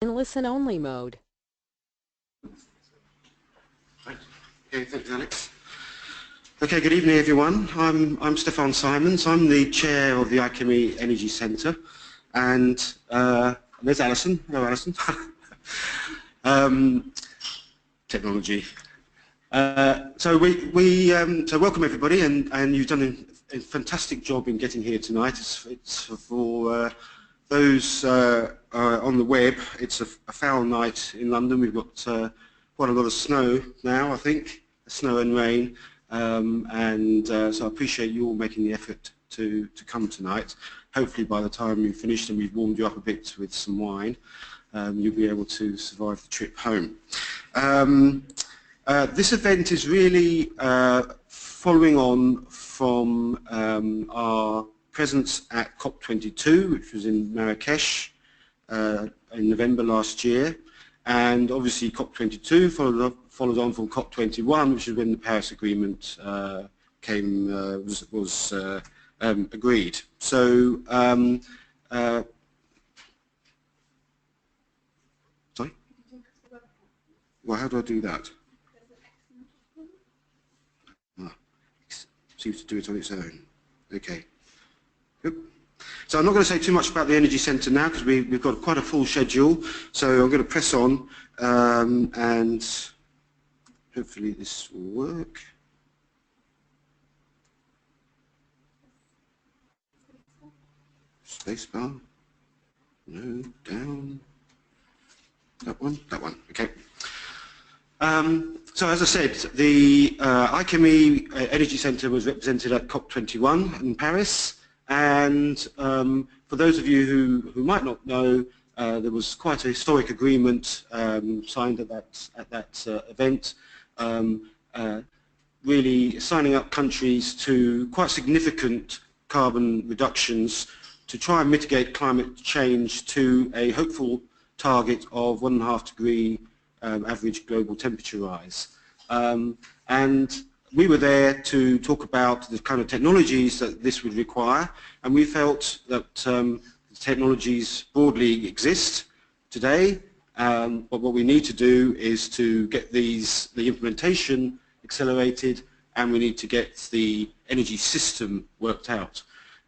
in listen-only mode. Right. Okay, thanks, Alex. Okay, good evening, everyone. I'm Stefaan Simons. I'm the chair of the IChemE Energy Centre, and there's Alison. Hello, Alison. Technology. So welcome everybody, and you've done a fantastic job in getting here tonight. It's for those on the web. It's a foul night in London. We've got quite a lot of snow now, I think, snow and rain, so I appreciate you all making the effort to come tonight. Hopefully by the time you've finished and we've warmed you up a bit with some wine, you'll be able to survive the trip home. This event is really following on from our presence at COP22, which was in Marrakech in November last year, and obviously COP22 followed on from COP21, which is when the Paris Agreement was agreed. So, sorry? Well, how do I do that? Seems to do it on its own. Okay. Good. So I'm not going to say too much about the Energy Centre now because we've got quite a full schedule. So I'm going to press on and hopefully this will work. Spacebar. No, down. That one. Okay. So as I said, the IChemE Energy Centre was represented at COP21 in Paris, and for those of you who might not know, there was quite a historic agreement signed at that event, really signing up countries to quite significant carbon reductions to try and mitigate climate change to a hopeful target of 1.5 degree average global temperature rise. And we were there to talk about the kind of technologies that this would require, and we felt that the technologies broadly exist today, but what we need to do is to get the implementation accelerated, and we need to get the energy system worked out.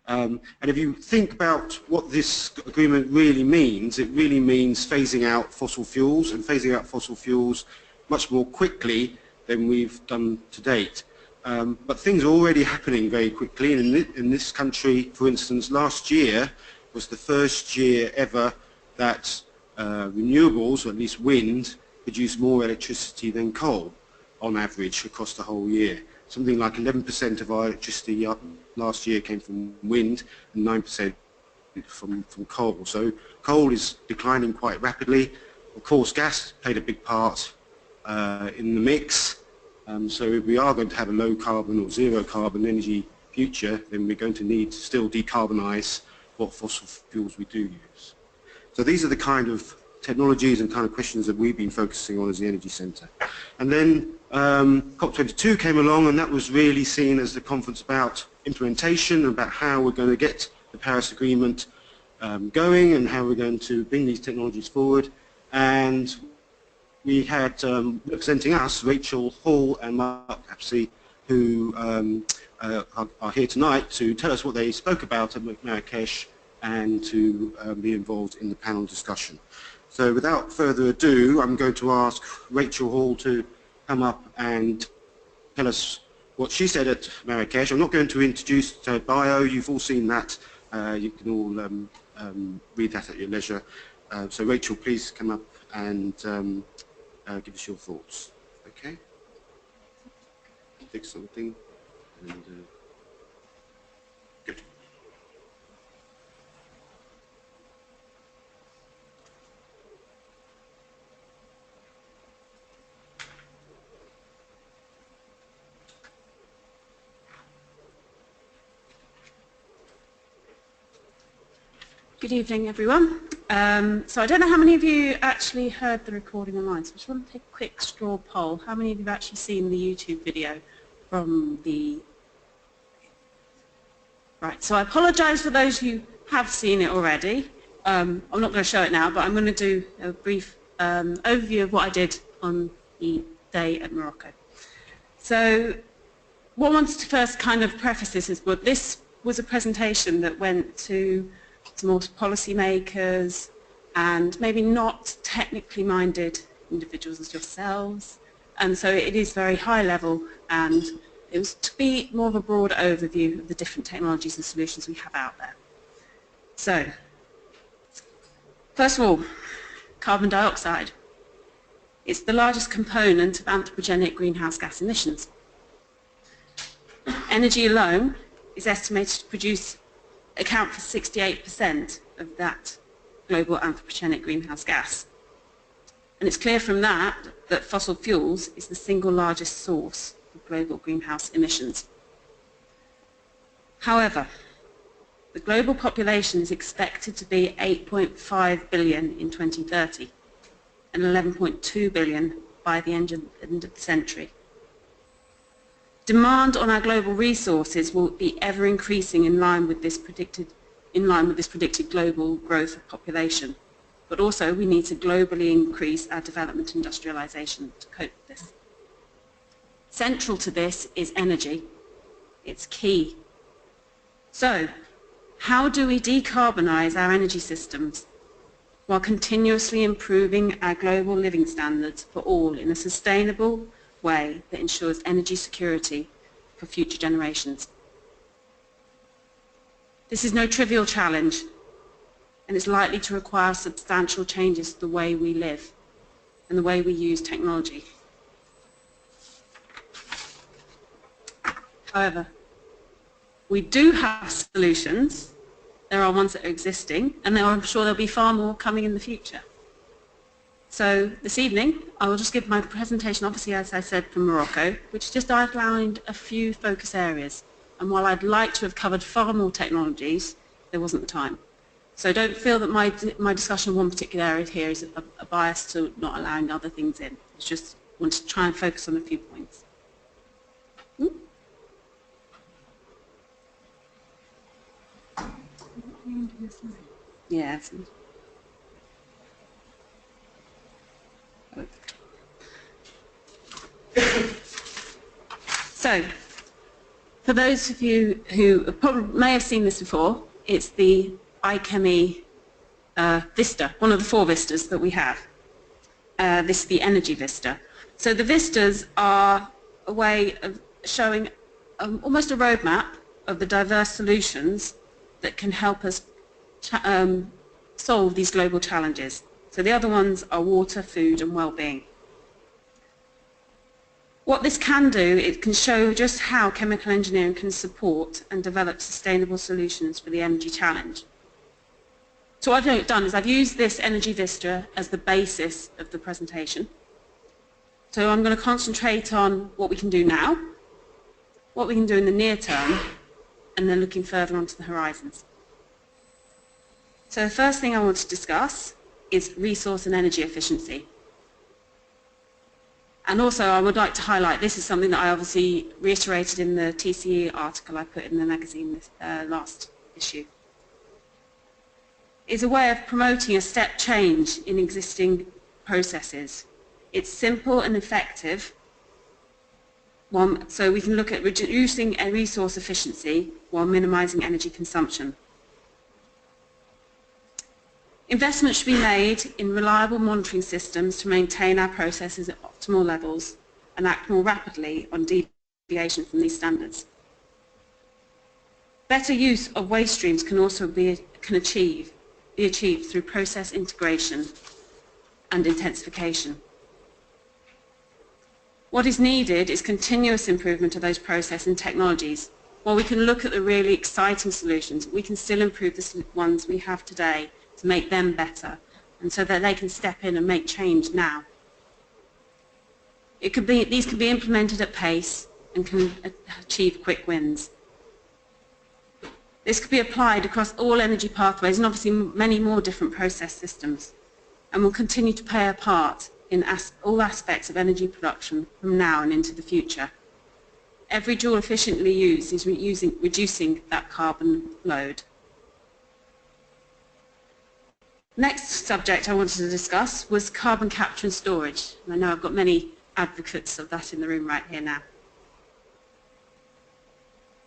And if you think about what this agreement really means, it really means phasing out fossil fuels, and phasing out fossil fuels much more quickly than we've done to date. But things are already happening very quickly. In this country, for instance, last year was the first year ever that renewables, or at least wind, produced more electricity than coal on average across the whole year. Something like 11% of our electricity last year came from wind and 9% from coal. So coal is declining quite rapidly. Of course, gas played a big part in the mix. So if we are going to have a low carbon or zero carbon energy future, then we're going to need to still decarbonise what fossil fuels we do use. So these are the kind of technologies and kind of questions that we've been focusing on as the Energy Centre. And then COP22 came along, and that was really seen as the conference about implementation, about how we're going to get the Paris Agreement going and how we're going to bring these technologies forward. And we had representing us, Rachael and Apsey, who are here tonight to tell us what they spoke about at Marrakech and to be involved in the panel discussion. So without further ado, I'm going to ask Rachael Hall to come up and tell us what she said at Marrakech. I'm not going to introduce her bio, you've all seen that. You can all read that at your leisure. So Rachael, please come up and give us your thoughts. Okay? Pick something. And, good. Good evening, everyone. So I don't know how many of you actually heard the recording online, so I just want to take a quick straw poll. How many of you have actually seen the YouTube video from the... Right, so I apologise for those who have seen it already. I'm not going to show it now, but I'm going to do a brief overview of what I did on the day at Morocco. So what I wanted to first kind of preface this is, well, this was a presentation that went to more policymakers and maybe not technically minded individuals as yourselves, and so it is very high level, and it was to be more of a broad overview of the different technologies and solutions we have out there. So, first of all, carbon dioxide. It's the largest component of anthropogenic greenhouse gas emissions. Energy alone is estimated to account for 68% of that global anthropogenic greenhouse gas. And it's clear from that that fossil fuels is the single largest source of global greenhouse emissions. However, the global population is expected to be 8.5 billion in 2030 and 11.2 billion by the end of the century. Demand on our global resources will be ever increasing in line with this predicted global growth of population. But also we need to globally increase our development and industrialization to cope with this. Central to this is energy. It's key. So, how do we decarbonize our energy systems while continuously improving our global living standards for all in a sustainable way that ensures energy security for future generations? This is no trivial challenge, and it's likely to require substantial changes to the way we live and the way we use technology. However, we do have solutions. There are ones that are existing, and I'm sure there'll be far more coming in the future. So this evening, I will just give my presentation, obviously, as I said, from Morocco, which just outlined a few focus areas. And while I'd like to have covered far more technologies, there wasn't the time. So don't feel that my discussion of one particular area here is a bias to not allowing other things in. It's just want to try and focus on a few points. Yeah. So, for those of you who probably may have seen this before, it's the IChemE Vista, one of the 4 vistas that we have. This is the energy vista. So the vistas are a way of showing almost a roadmap of the diverse solutions that can help us solve these global challenges. So the other ones are water, food, and well-being. What this can do, it can show just how chemical engineering can support and develop sustainable solutions for the energy challenge. So what I've done is I've used this energy vista as the basis of the presentation. So I'm going to concentrate on what we can do now, what we can do in the near term, and then looking further onto the horizons. So the first thing I want to discuss is resource and energy efficiency. And also I would like to highlight, this is something that I obviously reiterated in the TCE article I put in the magazine this last issue. It's a way of promoting a step change in existing processes. It's simple and effective, so we can look at reducing resource efficiency while minimizing energy consumption. Investment should be made in reliable monitoring systems to maintain our processes at optimal levels and act more rapidly on deviation from these standards. Better use of waste streams can also be achieved through process integration and intensification. What is needed is continuous improvement of those processes and technologies. While we can look at the really exciting solutions, we can still improve the ones we have today to make them better, and so that they can step in and make change now. These can be implemented at pace and can achieve quick wins. This could be applied across all energy pathways and obviously many more different process systems, and will continue to play a part in all aspects of energy production from now and into the future. Every joule efficiently used is reducing that carbon load. Next subject I wanted to discuss was carbon capture and storage. And I know I've got many advocates of that in the room right here now.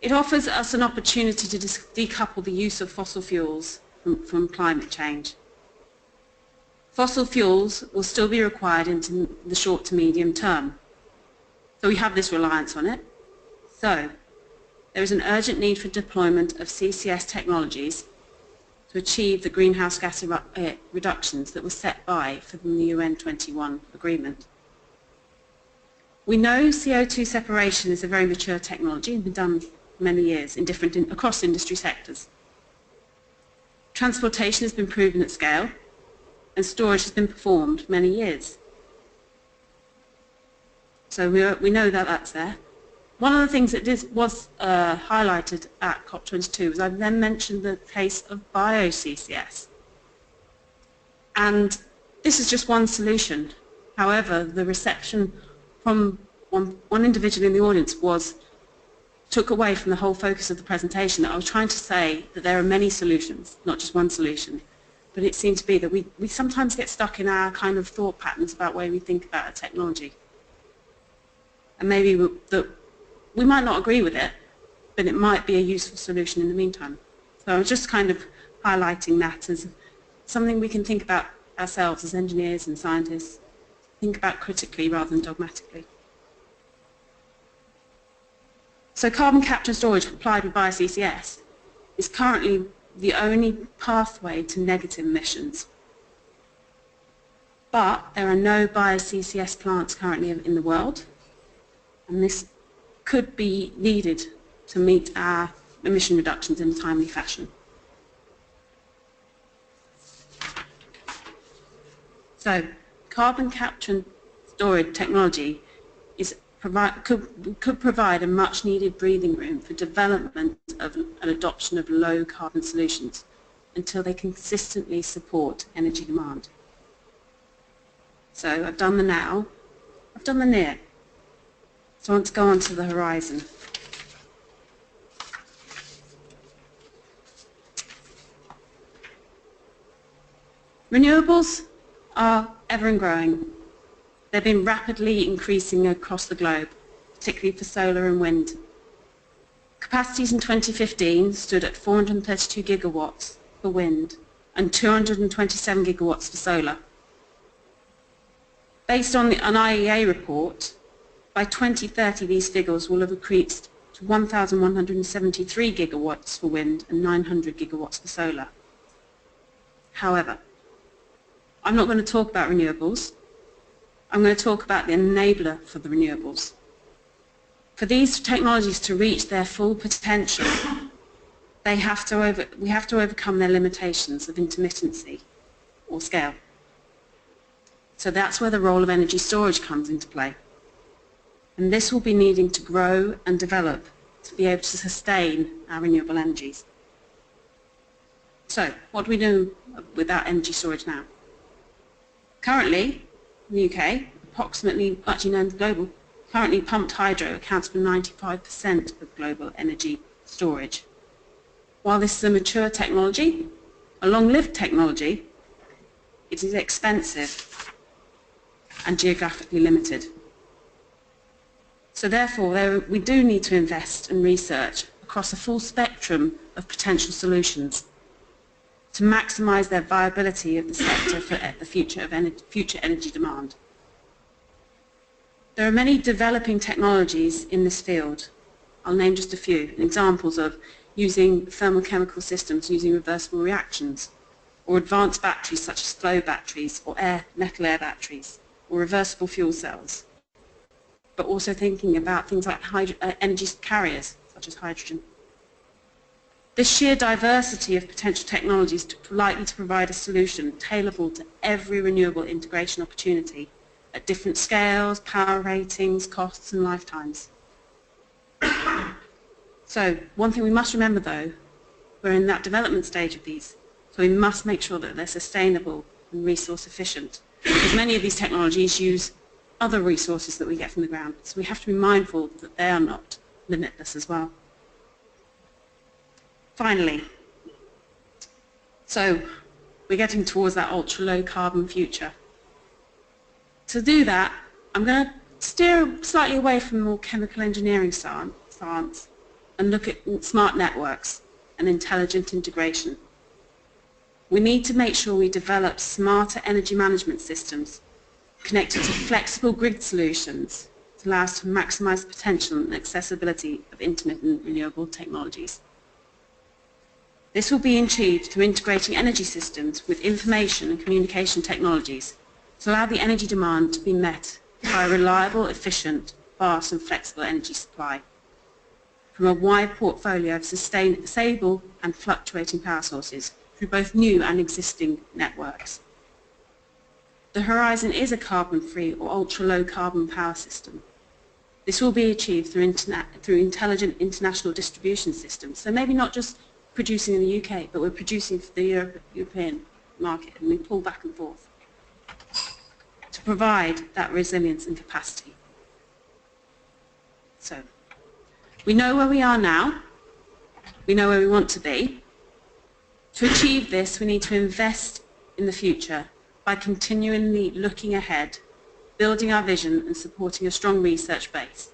It offers us an opportunity to decouple the use of fossil fuels from climate change. Fossil fuels will still be required into the short to medium term. So we have this reliance on it. So there is an urgent need for deployment of CCS technologies to achieve the greenhouse gas reductions that were set by for the UN21 agreement. We know CO2 separation is a very mature technology and been done for many years across industry sectors. Transportation has been proven at scale, and storage has been performed for many years. So we know that that's there. One of the things that was highlighted at COP22 was I then mentioned the case of bio-CCS. And this is just one solution. However, the reception from one individual in the audience took away from the whole focus of the presentation that I was trying to say that there are many solutions, not just one solution. But it seemed to be that we sometimes get stuck in our kind of thought patterns about the way we think about a technology. And maybe we might not agree with it, but it might be a useful solution in the meantime. So I was just kind of highlighting that as something we can think about ourselves as engineers and scientists, think about critically rather than dogmatically. So carbon capture and storage applied with bio-CCS is currently the only pathway to negative emissions. But there are no bio-CCS plants currently in the world, and this could be needed to meet our emission reductions in a timely fashion. So carbon capture and storage technology could provide a much needed breathing room for development of an adoption of low carbon solutions until they consistently support energy demand. So I've done the now, I've done the near. So I want to go on to the horizon. Renewables are ever and growing. They've been rapidly increasing across the globe, particularly for solar and wind. Capacities in 2015 stood at 432 gigawatts for wind and 227 gigawatts for solar. Based on an IEA report, by 2030 these figures will have increased to 1,173 gigawatts for wind and 900 gigawatts for solar. However, I'm not going to talk about renewables. I'm going to talk about the enabler for the renewables. For these technologies to reach their full potential, we have to overcome their limitations of intermittency or scale. So that's where the role of energy storage comes into play. And this will be needing to grow and develop to be able to sustain our renewable energies. So what do we do with that energy storage now? Currently, in the UK, actually known as global, currently pumped hydro accounts for 95% of global energy storage. While this is a mature technology, a long-lived technology, it is expensive and geographically limited. So therefore, we do need to invest and research across a full spectrum of potential solutions to maximise their viability of the sector for the future energy demand. There are many developing technologies in this field. I'll name just a few examples of using thermochemical systems using reversible reactions, or advanced batteries such as flow batteries or metal air batteries, or reversible fuel cells. But also thinking about things like energy carriers such as hydrogen. This sheer diversity of potential technologies is likely to provide a solution tailorable to every renewable integration opportunity at different scales, power ratings, costs and lifetimes. So one thing we must remember though, we're in that development stage of these, so we must make sure that they're sustainable and resource efficient, because many of these technologies use other resources that we get from the ground, so we have to be mindful that they are not limitless as well. Finally, so we're getting towards that ultra-low carbon future. To do that, I'm going to steer slightly away from more chemical engineering science and look at smart networks and intelligent integration. We need to make sure we develop smarter energy management systems connected to flexible grid solutions to allow us to maximise the potential and accessibility of intermittent renewable technologies. This will be achieved through integrating energy systems with information and communication technologies to allow the energy demand to be met by a reliable, efficient, fast and flexible energy supply from a wide portfolio of stable and fluctuating power sources through both new and existing networks. The horizon is a carbon-free or ultra-low carbon power system. This will be achieved through intelligent international distribution systems, so maybe not just producing in the UK, but we're producing for the European market, and we pull back and forth to provide that resilience and capacity. So, we know where we are now, we know where we want to be. To achieve this, we need to invest in the future by continually looking ahead, building our vision and supporting a strong research base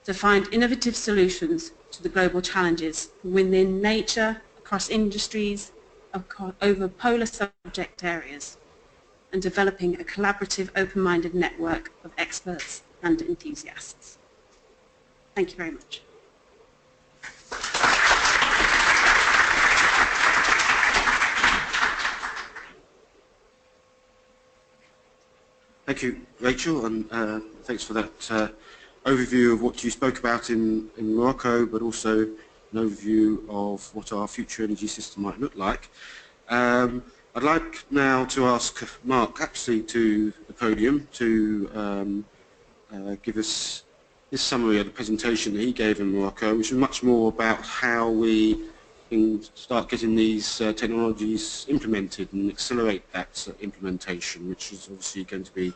to find innovative solutions to the global challenges within nature, across industries, over polar subject areas, and developing a collaborative, open-minded network of experts and enthusiasts. Thank you very much. Thank you, Rachel, and thanks for that overview of what you spoke about in Morocco, but also an overview of what our future energy system might look like. I'd like now to ask Mark Apsey to the podium to give us his summary of the presentation that he gave in Morocco, which is much more about how we can start getting these technologies implemented and accelerate that implementation, which is obviously going to be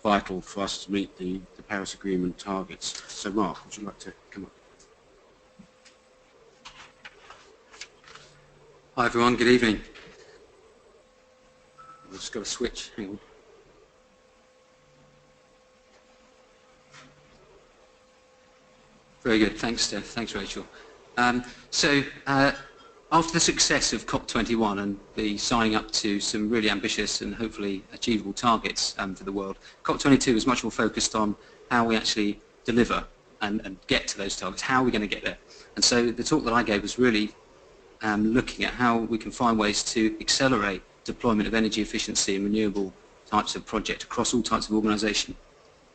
vital for us to meet the Paris Agreement targets. So Mark, would you like to come up? Hi everyone, good evening. I've just got to switch, hang on. Very good, thanks Steph, thanks Rachel. After the success of COP21 and the signing up to some really ambitious and hopefully achievable targets for the world, COP22 was much more focused on how we actually deliver and get to those targets, how are we going to get there. And so the talk that I gave was really looking at how we can find ways to accelerate deployment of energy efficiency and renewable types of project across all types of organisation.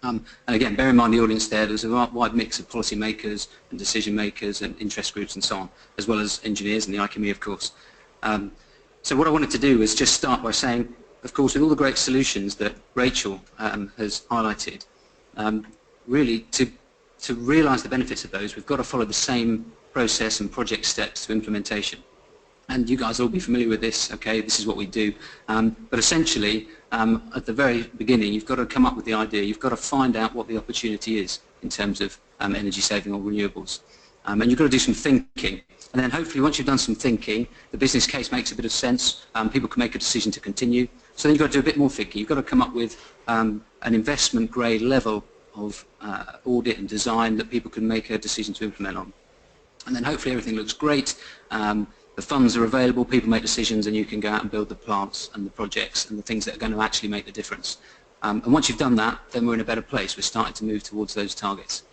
And again, bear in mind the audience there's a wide mix of policy makers and decision makers and interest groups and so on, as well as engineers and the IChemE, of course. So what I wanted to do was just start by saying, of course, with all the great solutions that Rachel has highlighted, really to realise the benefits of those, we've got to follow the same process and project steps to implementation. And you guys will be familiar with this, okay, this is what we do. But essentially, at the very beginning, you've got to come up with the idea, you've got to find out what the opportunity is in terms of energy saving or renewables. And you've got to do some thinking. And then hopefully once you've done some thinking, the business case makes a bit of sense, people can make a decision to continue. So then you've got to do a bit more thinking. You've got to come up with an investment grade level of audit and design that people can make a decision to implement on. And then hopefully everything looks great. The funds are available, people make decisions, and you can go out and build the plants and the projects and the things that are going to actually make the difference. And once you've done that, then we're in a better place. We're starting to move towards those targets.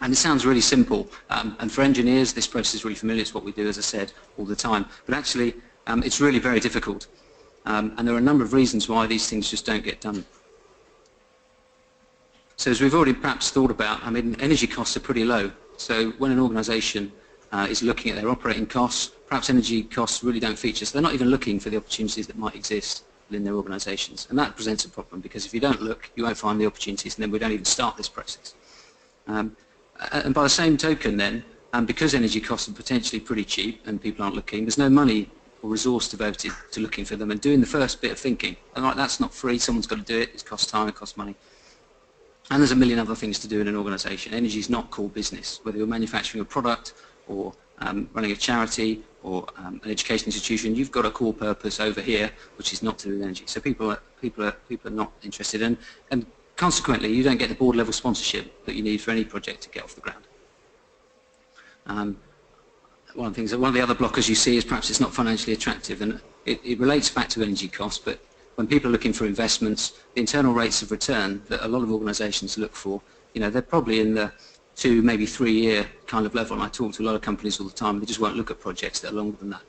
And it sounds really simple. And for engineers, this process is really familiar. It's what we do, as I said, all the time. But actually, it's really very difficult. And there are a number of reasons why these things just don't get done. So as we've already perhaps thought about, I mean, energy costs are pretty low. So when an organisation is looking at their operating costs, perhaps energy costs really don't feature. So they're not even looking for the opportunities that might exist within their organisations. And that presents a problem, because if you don't look, you won't find the opportunities, and then we don't even start this process. And by the same token then, because energy costs are potentially pretty cheap and people aren't looking, there's no money or resource devoted to looking for them and doing the first bit of thinking. And like, that's not free, someone's got to do it, it costs time, it costs money. And there's a million other things to do in an organisation. Energy is not core business, whether you're manufacturing a product or running a charity an education institution, you've got a core purpose over here, which is not to do with energy. So people are not interested in, and consequently, you don't get the board level sponsorship that you need for any project to get off the ground. One of the other blockers you see is perhaps it's not financially attractive, and it relates back to energy costs, but when people are looking for investments, the internal rates of return that a lot of organisations look for, they're probably in the 2, maybe 3 year kind of level. And I talk to a lot of companies all the time, they just won't look at projects that are longer than that.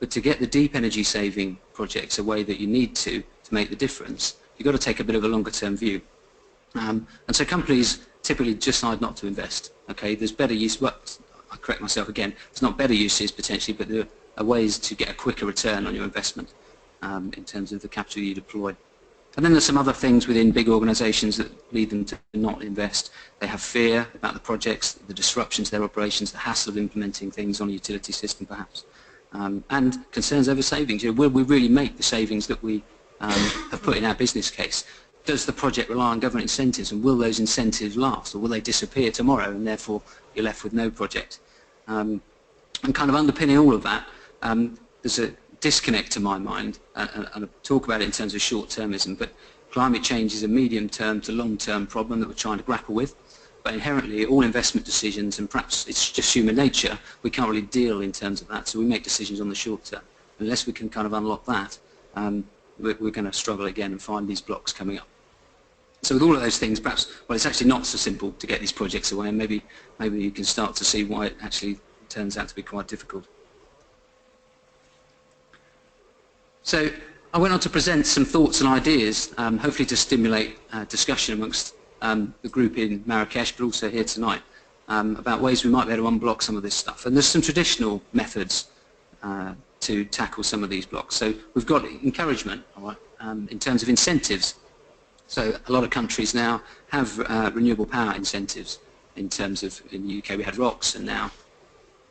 But to get the deep energy saving projects away that you need to make the difference, you've got to take a bit of a longer term view. And so companies typically decide not to invest. Okay, there's better use, well, I correct myself again, it's not better uses potentially, but there are ways to get a quicker return on your investment in terms of the capital you deploy. And then there's some other things within big organisations that lead them to not invest. They have fear about the projects, the disruptions to their operations, the hassle of implementing things on a utility system perhaps, and concerns over savings. Will we really make the savings that we have put in our business case? Does the project rely on government incentives, and will those incentives last, or will they disappear tomorrow and therefore you're left with no project? And kind of underpinning all of that, there's a disconnect to my mind, and I talk about it in terms of short-termism, but climate change is a medium-term to long-term problem that we're trying to grapple with. But inherently, all investment decisions, and perhaps it's just human nature, we can't really deal in terms of that, so we make decisions on the short term. Unless we can kind of unlock that, we're going to struggle again and find these blocks coming up. So with all of those things, perhaps, well, it's actually not so simple to get these projects away, and maybe you can start to see why it actually turns out to be quite difficult. So I went on to present some thoughts and ideas, hopefully to stimulate discussion amongst the group in Marrakech, but also here tonight, about ways we might be able to unblock some of this stuff. And there's some traditional methods to tackle some of these blocks. So we've got encouragement, all right, in terms of incentives. So a lot of countries now have renewable power incentives in terms of, in the UK we had ROCs, and now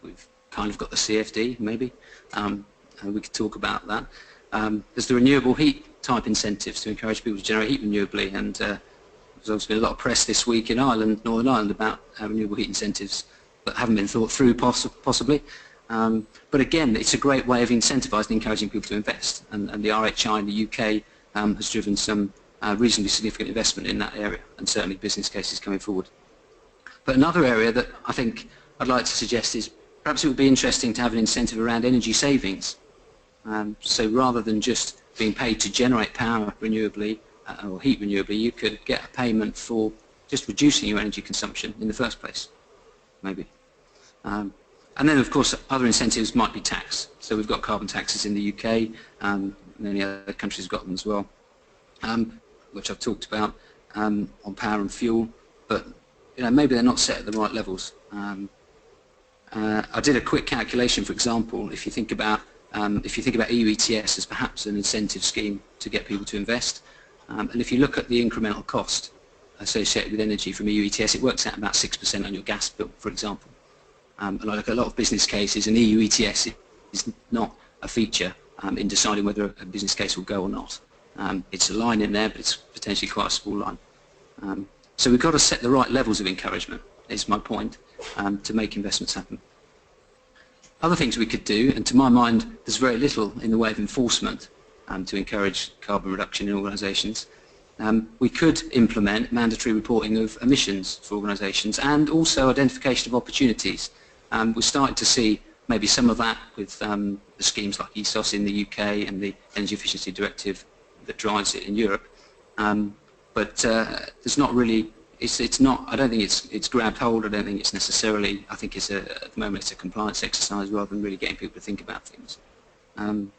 we've kind of got the CFD maybe. We could talk about that. There's the renewable heat type incentives to encourage people to generate heat renewably, and there's also been a lot of press this week in Ireland, Northern Ireland, about renewable heat incentives that haven't been thought through possibly. But again, it's a great way of incentivising and encouraging people to invest, and the RHI in the UK has driven some reasonably significant investment in that area, and certainly business cases coming forward. But another area that I think I'd like to suggest is perhaps it would be interesting to have an incentive around energy savings. So rather than just being paid to generate power renewably or heat renewably, you could get a payment for just reducing your energy consumption in the first place, maybe. And then, of course, other incentives might be tax. So we've got carbon taxes in the UK, and many other countries have got them as well, which I've talked about on power and fuel, but maybe they're not set at the right levels. I did a quick calculation, for example, if you think about EU ETS as perhaps an incentive scheme to get people to invest, and if you look at the incremental cost associated with energy from EU ETS, it works out about 6% on your gas bill, for example. And I look at a lot of business cases, and EU ETS is not a feature in deciding whether a business case will go or not. It's a line in there, but it's potentially quite a small line. So we've got to set the right levels of encouragement, is my point, to make investments happen. Other things we could do, and to my mind there's very little in the way of enforcement to encourage carbon reduction in organisations. We could implement mandatory reporting of emissions for organisations, and also identification of opportunities. We're starting to see maybe some of that with the schemes like ESOS in the UK and the Energy Efficiency Directive that drives it in Europe. But there's not really, it's not, I don't think it's grabbed hold. I don't think it's necessarily, I think it's at the moment it's a compliance exercise rather than really getting people to think about things. And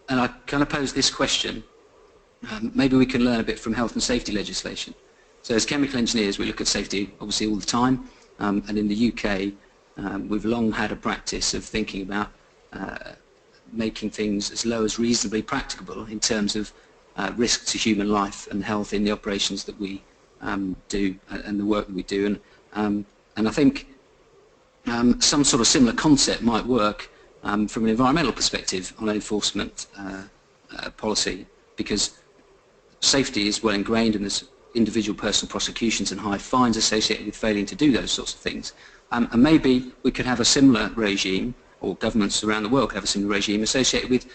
I kind of pose this question, maybe we can learn a bit from health and safety legislation. So as chemical engineers we look at safety obviously all the time, and in the UK we've long had a practice of thinking about making things as low as reasonably practicable in terms of risk to human life and health in the operations that we do and the work that we do. And I think some sort of similar concept might work from an environmental perspective on an enforcement policy, because safety is well ingrained and there's individual personal prosecutions and high fines associated with failing to do those sorts of things. And maybe we could have a similar regime or governments around the world have a similar regime associated with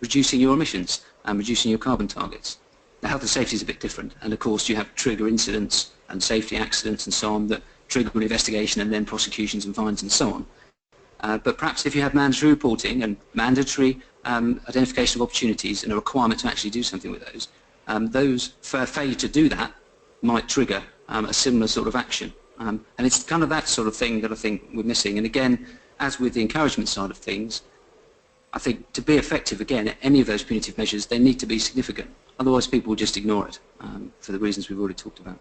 reducing your emissions and reducing your carbon targets. Now, health and safety is a bit different, and of course you have trigger incidents and safety accidents and so on that trigger an investigation and then prosecutions and fines and so on. But perhaps if you have mandatory reporting and mandatory identification of opportunities and a requirement to actually do something with those failure to do that might trigger a similar sort of action. And it's kind of that sort of thing that I think we're missing. And again, as with the encouragement side of things, I think to be effective, again, any of those punitive measures, they need to be significant. Otherwise people will just ignore it for the reasons we've already talked about.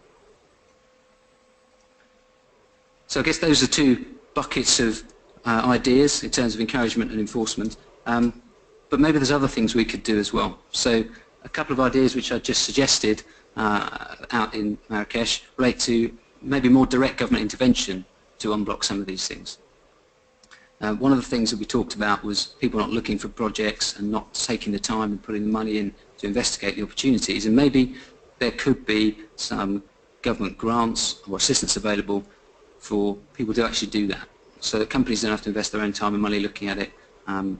So I guess those are two buckets of ideas in terms of encouragement and enforcement. But maybe there's other things we could do as well. So a couple of ideas which I just suggested out in Marrakech relate to maybe more direct government intervention to unblock some of these things. One of the things that we talked about was people not looking for projects and not taking the time and putting the money in to investigate the opportunities, and maybe there could be some government grants or assistance available for people to actually do that, so that companies don't have to invest their own time and money looking at it, and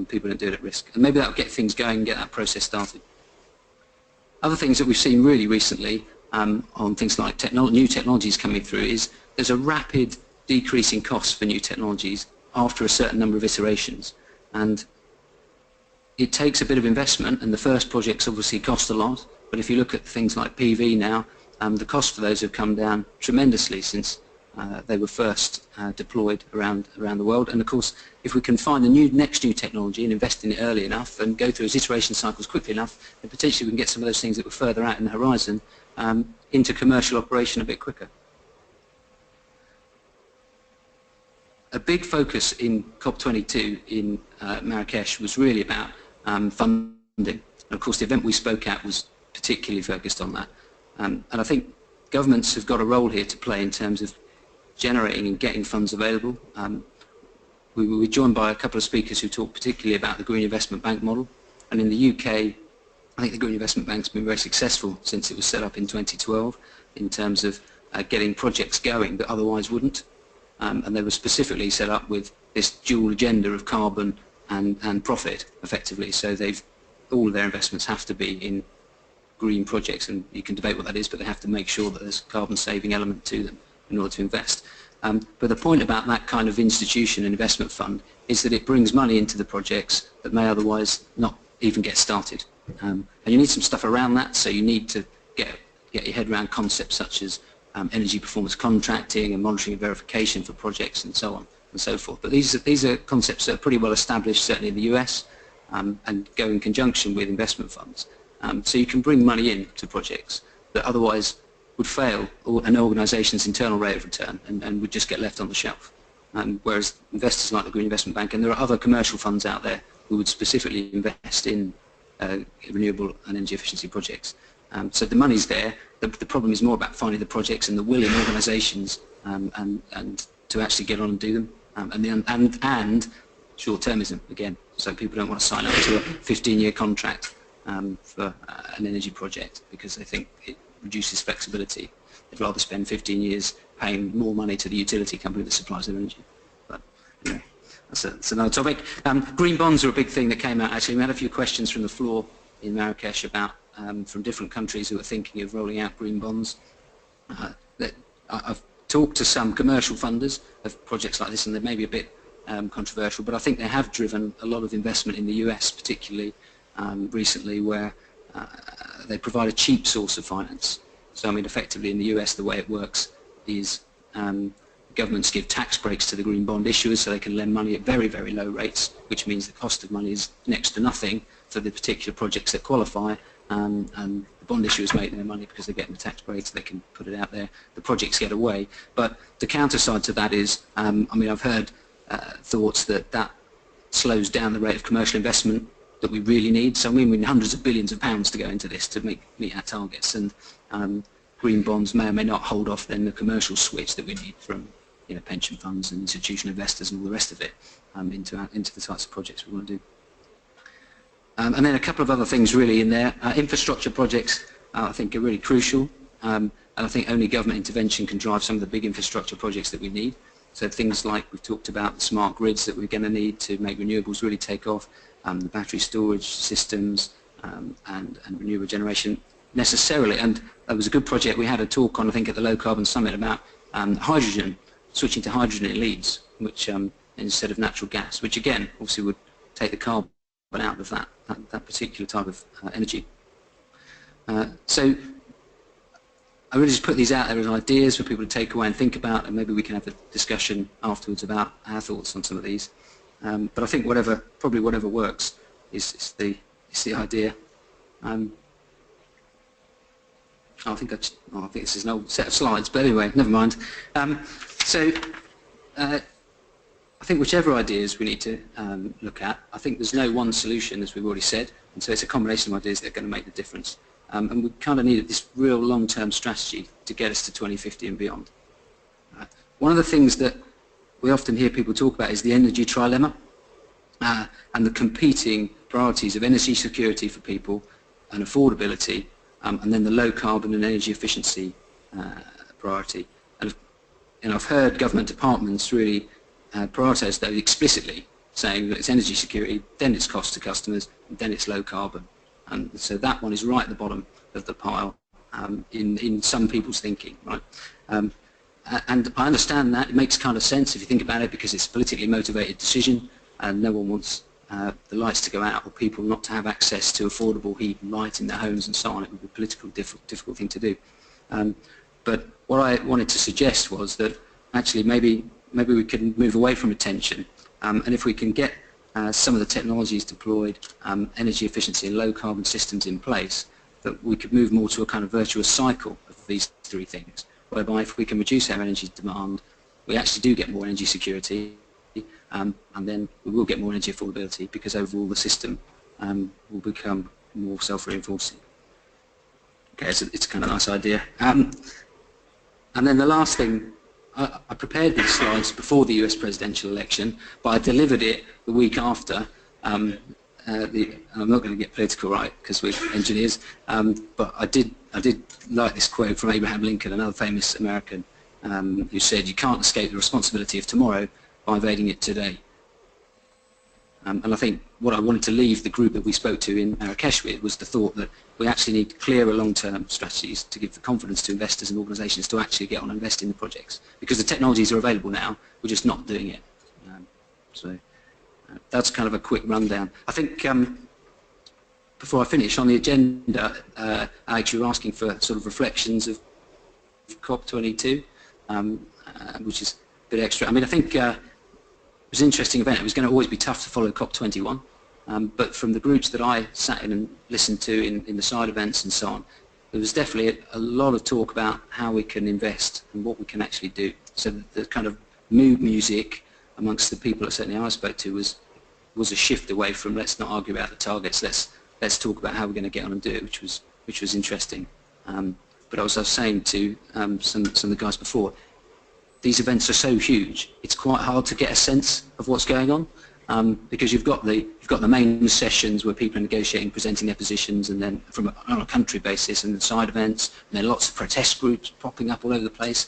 people don't do it at risk. And maybe that will get things going and get that process started. Other things that we've seen really recently on things like new technologies coming through is there's a rapid decrease in costs for new technologies after a certain number of iterations. And it takes a bit of investment, and the first projects obviously cost a lot, but if you look at things like PV now, the cost for those have come down tremendously since they were first deployed around the world. And of course, if we can find the next new technology and invest in it early enough and go through its iteration cycles quickly enough, then potentially we can get some of those things that were further out in the horizon into commercial operation a bit quicker. A big focus in COP22 in Marrakech was really about funding. And of course, the event we spoke at was particularly focused on that. And I think governments have got a role here to play in terms of generating and getting funds available. We were joined by a couple of speakers who talked particularly about the Green Investment Bank model. And in the UK, I think the Green Investment Bank's been very successful since it was set up in 2012 in terms of getting projects going that otherwise wouldn't. And they were specifically set up with this dual agenda of carbon and profit, effectively. So all of their investments have to be in green projects, and you can debate what that is, but they have to make sure that there's a carbon-saving element to them in order to invest. But the point about that kind of institution and investment fund is that it brings money into the projects that may otherwise not even get started. And you need some stuff around that, so you need to get your head around concepts such as energy performance contracting and monitoring and verification for projects and so on and so forth. But these are concepts that are pretty well established, certainly in the US, and go in conjunction with investment funds. So you can bring money in to projects that otherwise would fail an organisation's internal rate of return and would just get left on the shelf. Whereas investors like the Green Investment Bank, and there are other commercial funds out there who would specifically invest in renewable and energy efficiency projects. So the money's there. The problem is more about finding the projects and the willing organisations and to actually get on and do them. And short-termism, again. So people don't want to sign up to a 15-year contract for an energy project because they think it reduces flexibility. They'd rather spend 15 years paying more money to the utility company that supplies their energy. But anyway, that's another topic. Green bonds are a big thing that came out. Actually, we had a few questions from the floor in Marrakech about from different countries who are thinking of rolling out green bonds. I've talked to some commercial funders of projects like this, and they may be a bit controversial, but I think they have driven a lot of investment in the US, particularly recently, where they provide a cheap source of finance. So I mean, effectively in the US, the way it works is governments give tax breaks to the green bond issuers so they can lend money at very, very low rates, which means the cost of money is next to nothing for the particular projects that qualify, and the bond issuers make their money because they're getting the tax breaks, they can put it out there, the projects get away. But the counter side to that is, I mean, I've heard thoughts that slows down the rate of commercial investment that we really need. So I mean, we need hundreds of billions of pounds to go into this to meet our targets, and green bonds may or may not hold off then the commercial switch that we need from pension funds and institutional investors and all the rest of it into the types of projects we want to do. And then a couple of other things really in there. Infrastructure projects I think are really crucial, and I think only government intervention can drive some of the big infrastructure projects that we need. So things like we've talked about the smart grids that we're going to need to make renewables really take off, the battery storage systems and renewable generation necessarily. And there was a good project we had a talk on, I think, at the Low Carbon Summit about hydrogen, switching to hydrogen in Leeds, which instead of natural gas, which again obviously would take the carbon out of that particular type of energy. So I really just put these out there as ideas for people to take away and think about, and maybe we can have a discussion afterwards about our thoughts on some of these. But I think probably whatever works is the idea. I think this is an old set of slides, but anyway, never mind. I think whichever ideas we need to look at, I think there's no one solution, as we've already said, and so it's a combination of ideas that are going to make the difference. And we kind of need this real long-term strategy to get us to 2050 and beyond. One of the things that we often hear people talk about is the energy trilemma and the competing priorities of energy security for people and affordability, and then the low carbon and energy efficiency priority. And I've heard government departments really prioritise those explicitly, saying that it's energy security, then it's cost to customers, and then it's low carbon. And so that one is right at the bottom of the pile in some people's thinking, right? And I understand that. It makes kind of sense if you think about it, because it's a politically motivated decision and no one wants the lights to go out or people not to have access to affordable heat and light in their homes and so on. It would be a politically difficult thing to do. But what I wanted to suggest was that actually maybe we can move away from attention, and if we can get some of the technologies deployed, energy efficiency and low carbon systems in place, that we could move more to a kind of virtuous cycle of these three things, whereby if we can reduce our energy demand, we actually do get more energy security, and then we will get more energy affordability, because overall the system will become more self-reinforcing. Okay, so it's a kind of nice idea. And then the last thing, I prepared these slides before the US presidential election, but I delivered it the week after. I'm not going to get political, right, because we're engineers, but I did like this quote from Abraham Lincoln, another famous American, who said, "You can't escape the responsibility of tomorrow by evading it today." And I think what I wanted to leave the group that we spoke to in Marrakech with was the thought that we actually need clearer long-term strategies to give the confidence to investors and organisations to actually get on and invest in the projects, because the technologies are available now, we're just not doing it. So that's kind of a quick rundown. I think before I finish, on the agenda, Alex, you were asking for sort of reflections of COP22, which is a bit extra. I mean, I think it was an interesting event. It was going to always be tough to follow COP21, but from the groups that I sat in and listened to in the side events and so on, there was definitely a lot of talk about how we can invest and what we can actually do. So the kind of mood music amongst the people that certainly I spoke to was a shift away from let's not argue about the targets, let's talk about how we're going to get on and do it, which was interesting. But as I was saying to some of the guys before, these events are so huge, it's quite hard to get a sense of what's going on, because you've got the main sessions where people are negotiating, presenting their positions, and then on a country basis, and the side events, and then lots of protest groups popping up all over the place,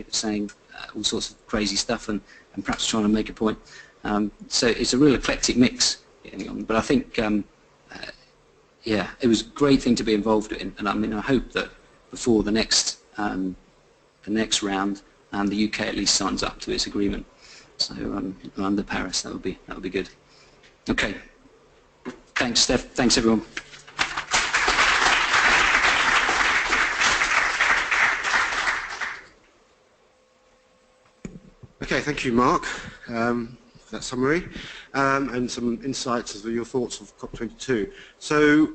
saying all sorts of crazy stuff and perhaps trying to make a point. So it's a real eclectic mix going on. But I think, yeah, it was a great thing to be involved in, and I mean, I hope that before the next round, the UK at least signs up to its agreement. So under Paris, that would be good. Okay. Thanks, Steph. Thanks, everyone. Okay, thank you, Mark, for that summary and some insights as to your thoughts of COP22. So,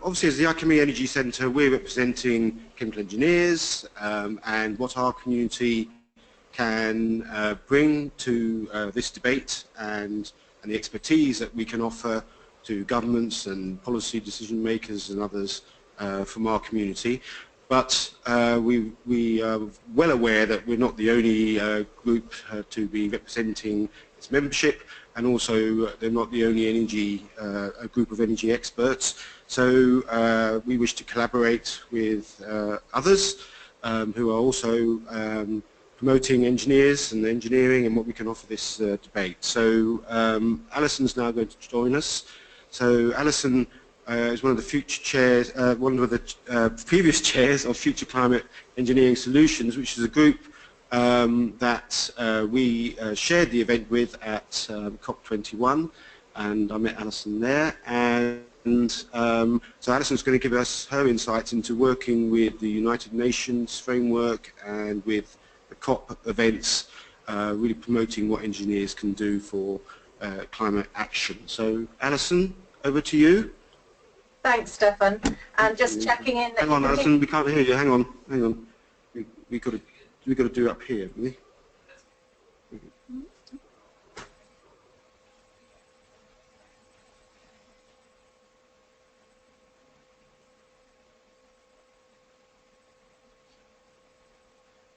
obviously, as the IChemE Energy Centre, we're representing chemical engineers and what our community can bring to this debate and the expertise that we can offer to governments and policy decision makers and others from our community. But we are well aware that we're not the only group to be representing its membership, and also they're not the only a group of energy experts. So we wish to collaborate with others who are also promoting engineers and engineering and what we can offer this debate. So Alison's now going to join us. So Alison is one of the future chairs, one of the previous chairs of Future Climate Engineering Solutions, which is a group that we shared the event with at COP21, and I met Alison there. And so Alison's going to give us her insights into working with the United Nations framework and with the COP events, really promoting what engineers can do for climate action. So Alison, over to you. Thanks, Stefan. And just checking in. Hang on, Alison, we can't hear you. Hang on, hang on. We've got to do it up here, haven't we?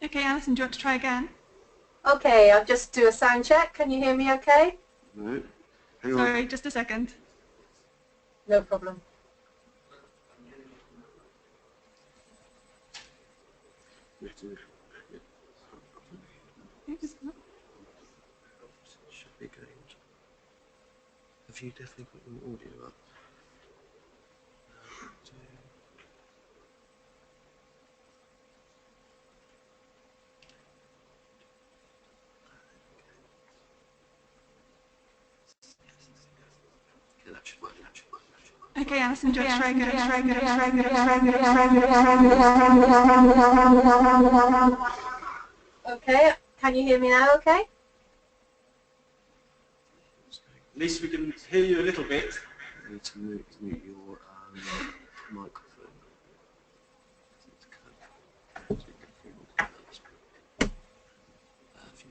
Okay, Alison, do you want to try again? Okay, I'll just do a sound check. Can you hear me okay? No. Hang on. Sorry, just a second. No problem. Have you definitely got your audio up? Okay, Alison, do you want to try again? Okay, can you hear me now okay? At least we can hear you a little bit. You need to mute your microphone. If you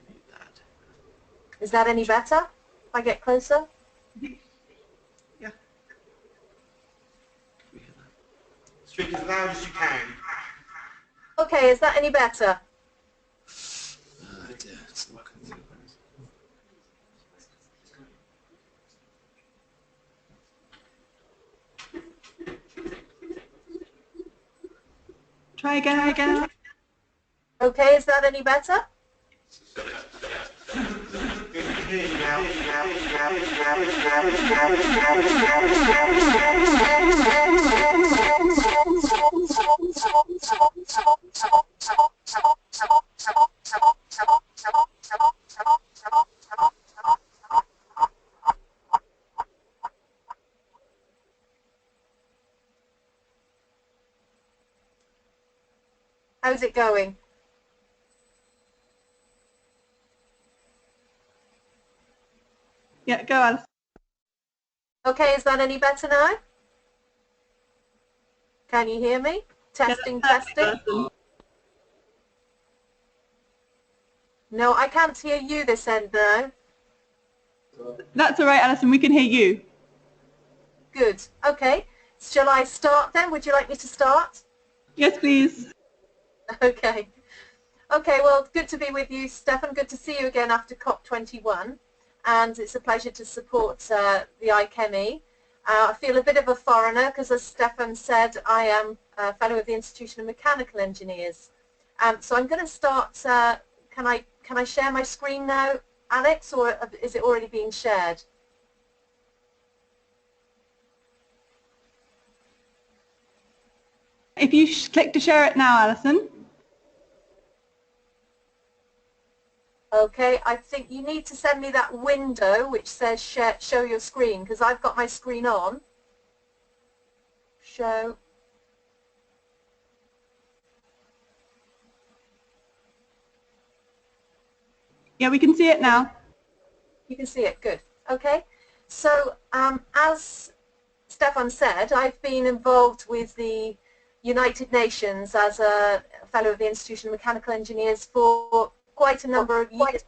mute that. Is that any better? If I get closer? Yeah. Speak as loud as you can. Okay, is that any better? Dear, it's not good. Try again. Okay, is that any better? How's it going? Yeah, go Alison. Okay, is that any better now? Can you hear me? Testing, testing. Alison. No, I can't hear you this end now. That's all right, Alison, we can hear you. Good. Okay. Shall I start then? Would you like me to start? Yes, please. Okay. Okay, well, good to be with you, Stefan. Good to see you again after COP21. And it's a pleasure to support the IChemE. I feel a bit of a foreigner because, as Stefan said, I am a fellow of the Institution of Mechanical Engineers. So I'm going to start. Can I share my screen now, Alex, or is it already being shared? If you click to share it now, Alison. Okay, I think you need to send me that window which says show your screen, because I've got my screen on. Show. Yeah, we can see it now. You can see it, good. Okay, so as Stefan said, I've been involved with the United Nations as a fellow of the Institution of Mechanical Engineers for quite a number of years.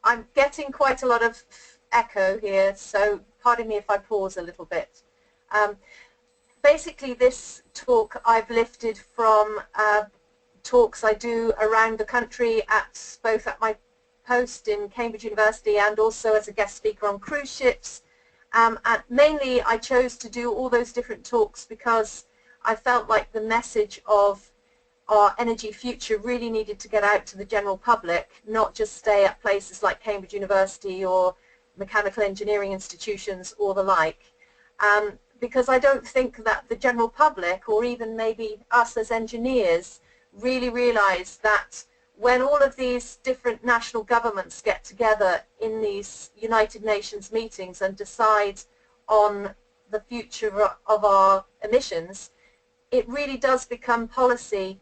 I'm getting quite a lot of echo here, so pardon me if I pause a little bit. Basically, this talk I've lifted from talks I do around the country both at my post in Cambridge University and also as a guest speaker on cruise ships And mainly I chose to do all those different talks because I felt like the message of our energy future really needed to get out to the general public, not just stay at places like Cambridge University or mechanical engineering institutions or the like. Because I don't think that the general public, or even maybe us as engineers, really realise that when all of these different national governments get together in these United Nations meetings and decide on the future of our emissions, it really does become policy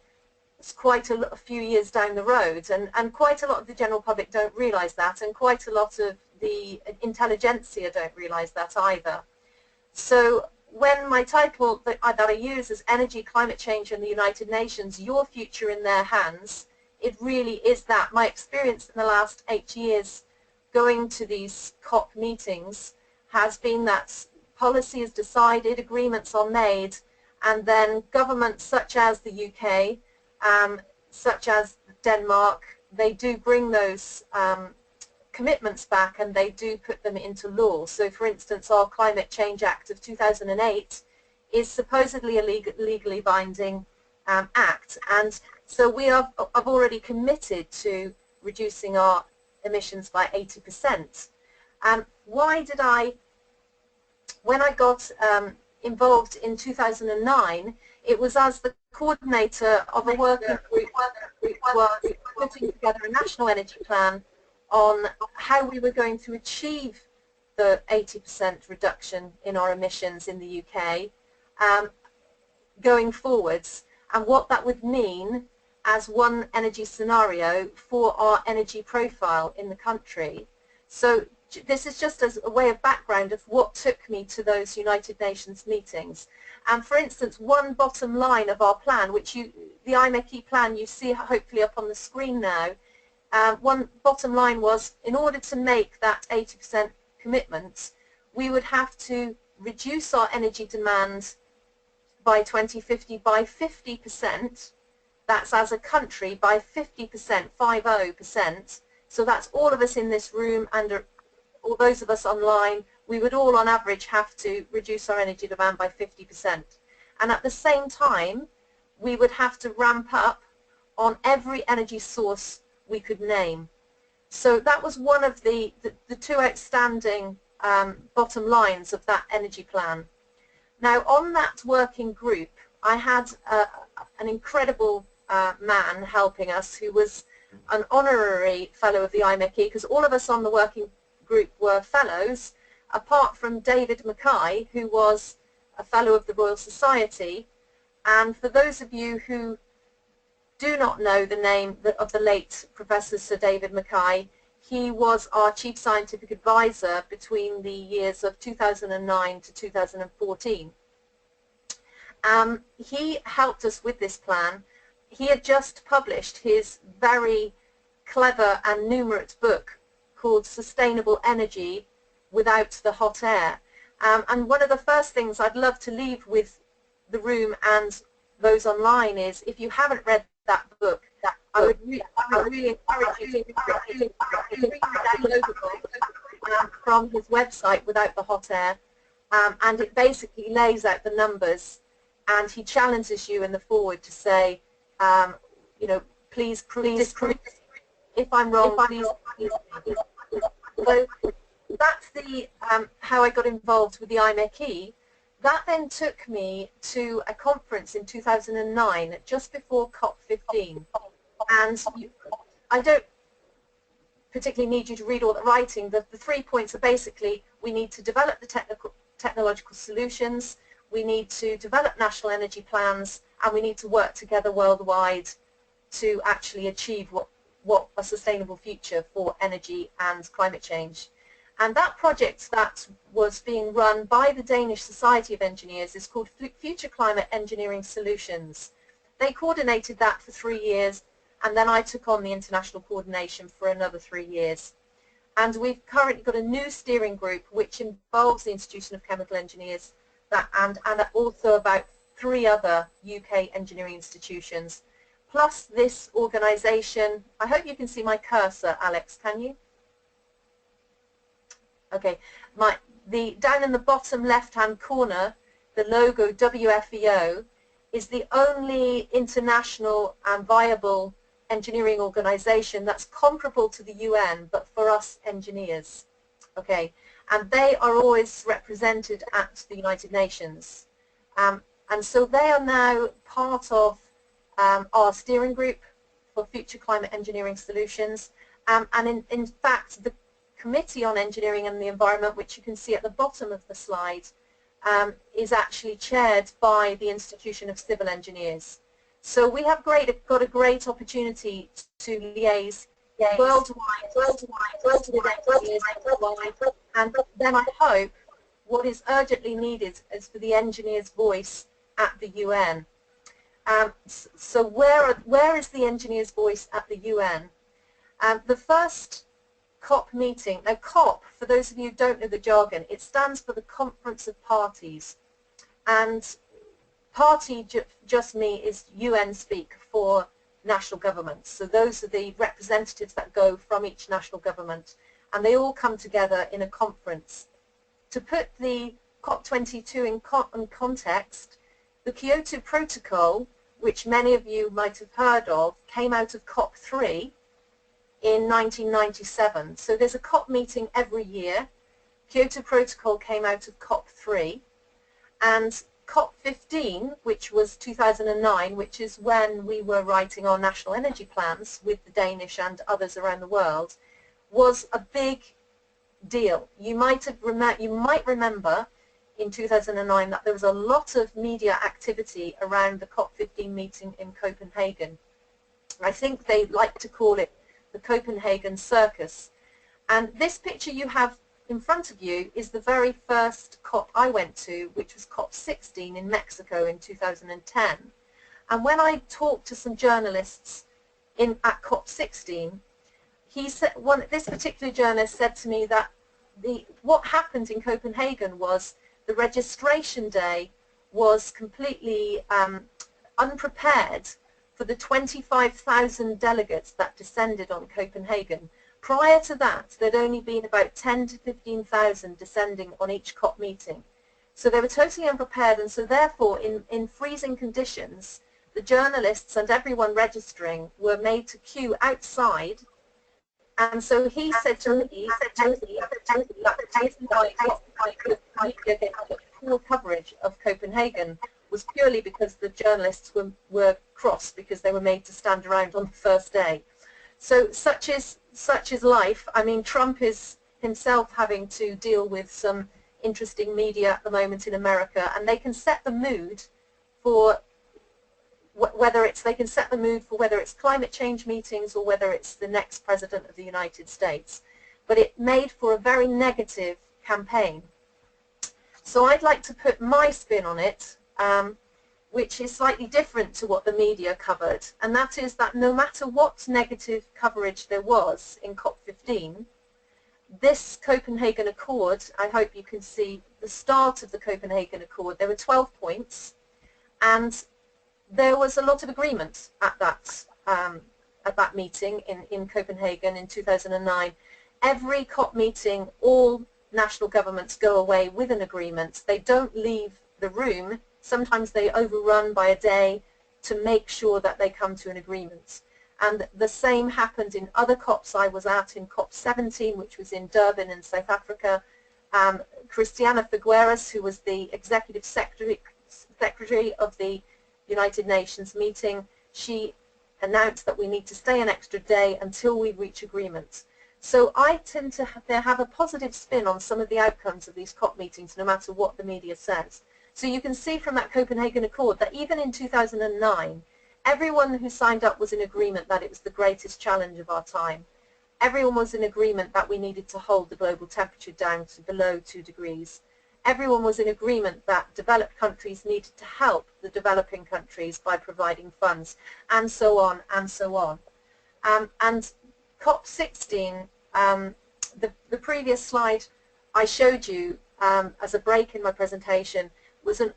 quite a few years down the road, and quite a lot of the general public don't realise that, and quite a lot of the intelligentsia don't realise that either. So when my title that I use is Energy, Climate Change and the United Nations, Your Future in Their Hands, it really is that. My experience in the last 8 years going to these COP meetings has been that policy is decided, agreements are made, and then governments such as the UK, such as Denmark, they do bring those commitments back and they do put them into law. So for instance, our Climate Change Act of 2008 is supposedly a legally binding act, and so we have already committed to reducing our emissions by 80%. Why did when I got involved in 2009, it was as the coordinator of a working group was putting together a national energy plan on how we were going to achieve the 80% reduction in our emissions in the UK going forwards, and what that would mean as one energy scenario for our energy profile in the country. So this is just as a way of background of what took me to those United Nations meetings. And for instance, one bottom line of our plan, which the IChemE plan you see hopefully up on the screen now, one bottom line was, in order to make that 80% commitment, we would have to reduce our energy demand by 2050 by 50%. That's as a country by 50%, 50%. So that's all of us in this room and all those of us online. We would all on average have to reduce our energy demand by 50%. And at the same time, we would have to ramp up on every energy source we could name. So that was one of the two outstanding bottom lines of that energy plan. Now on that working group, I had an incredible man helping us who was an honorary fellow of the IChemE, because all of us on the working group were fellows, apart from David Mackay, who was a fellow of the Royal Society. And for those of you who do not know the name of the late Professor Sir David Mackay, he was our Chief Scientific Advisor between the years of 2009 to 2014. He helped us with this plan. He had just published his very clever and numerate book called Sustainable Energy Without the Hot Air. And one of the first things I'd love to leave with the room and those online is, if you haven't read that book, I would really encourage you to download the book from his website, Without the Hot Air, and it basically lays out the numbers, and he challenges you in the forward to say, you know, please, if I'm wrong, please. So that's the how I got involved with the IChemE. That then took me to a conference in 2009, just before COP15. And I don't particularly need you to read all the writing. The 3 points are basically, we need to develop the technological solutions, we need to develop national energy plans, and we need to work together worldwide to actually achieve what a sustainable future for energy and climate change. And that project that was being run by the Danish Society of Engineers is called Future Climate Engineering Solutions. They coordinated that for 3 years, and then I took on the international coordination for another 3 years. And we've currently got a new steering group which involves the Institution of Chemical Engineers and also about 3 other UK engineering institutions, plus this organisation. I hope you can see my cursor, Alex, can you? Okay, down in the bottom left-hand corner, the logo WFEO is the only international and viable engineering organization that's comparable to the UN, but for us engineers. Okay, and they are always represented at the United Nations. And so they are now part of our steering group for future climate engineering solutions. And in fact, the Committee on Engineering and the Environment, which you can see at the bottom of the slide, is actually chaired by the Institution of Civil Engineers. So we have got a great opportunity to liaise worldwide with engineers, and then I hope what is urgently needed is for the engineers' voice at the UN. So where is the engineers' voice at the UN? The first COP meeting, now COP, for those of you who don't know the jargon, it stands for the Conference of Parties, and party just me is UN speak for national governments. So those are the representatives that go from each national government, and they all come together in a conference. To put the COP22 in context, the Kyoto Protocol, which many of you might have heard of, came out of COP3 in 1997. So there's a COP meeting every year. Kyoto Protocol came out of COP3, and COP15, which was 2009, which is when we were writing our national energy plans with the Danish and others around the world, was a big deal. You might remember in 2009 that there was a lot of media activity around the COP15 meeting in Copenhagen. I think they like to call it the Copenhagen Circus. And this picture you have in front of you is the very first COP I went to, which was COP16 in Mexico in 2010. And when I talked to some journalists at COP16, this particular journalist said to me that what happened in Copenhagen was the registration day was completely unprepared for the 25,000 delegates that descended on Copenhagen. Prior to that, there'd only been about 10 to 15,000 descending on each COP meeting. So they were totally unprepared, and so therefore in freezing conditions, the journalists and everyone registering were made to queue outside. And so he said to me, poor coverage of Copenhagen was purely because the journalists were cross because they were made to stand around on the first day. So such is life. I mean, Trump is himself having to deal with some interesting media at the moment in America, and they can set the mood for whether it's climate change meetings or whether it's the next president of the United States. But it made for a very negative campaign. So I'd like to put my spin on it, which is slightly different to what the media covered, and that is that no matter what negative coverage there was in COP15, this Copenhagen Accord, I hope you can see the start of the Copenhagen Accord, there were 12 points, and there was a lot of agreement at that meeting in Copenhagen in 2009. Every COP meeting, all national governments go away with an agreement. They don't leave the room. Sometimes they overrun by a day to make sure that they come to an agreement. And the same happened in other COPs I was at, in COP17, which was in Durban in South Africa. Christiana Figueres, who was the executive secretary of the United Nations meeting, she announced that we need to stay an extra day until we reach agreement. So I tend to have a positive spin on some of the outcomes of these COP meetings, no matter what the media says. So you can see from that Copenhagen Accord that even in 2009, everyone who signed up was in agreement that it was the greatest challenge of our time. Everyone was in agreement that we needed to hold the global temperature down to below 2 degrees. Everyone was in agreement that developed countries needed to help the developing countries by providing funds, and so on and so on. And COP16, the previous slide I showed you as a break in my presentation was an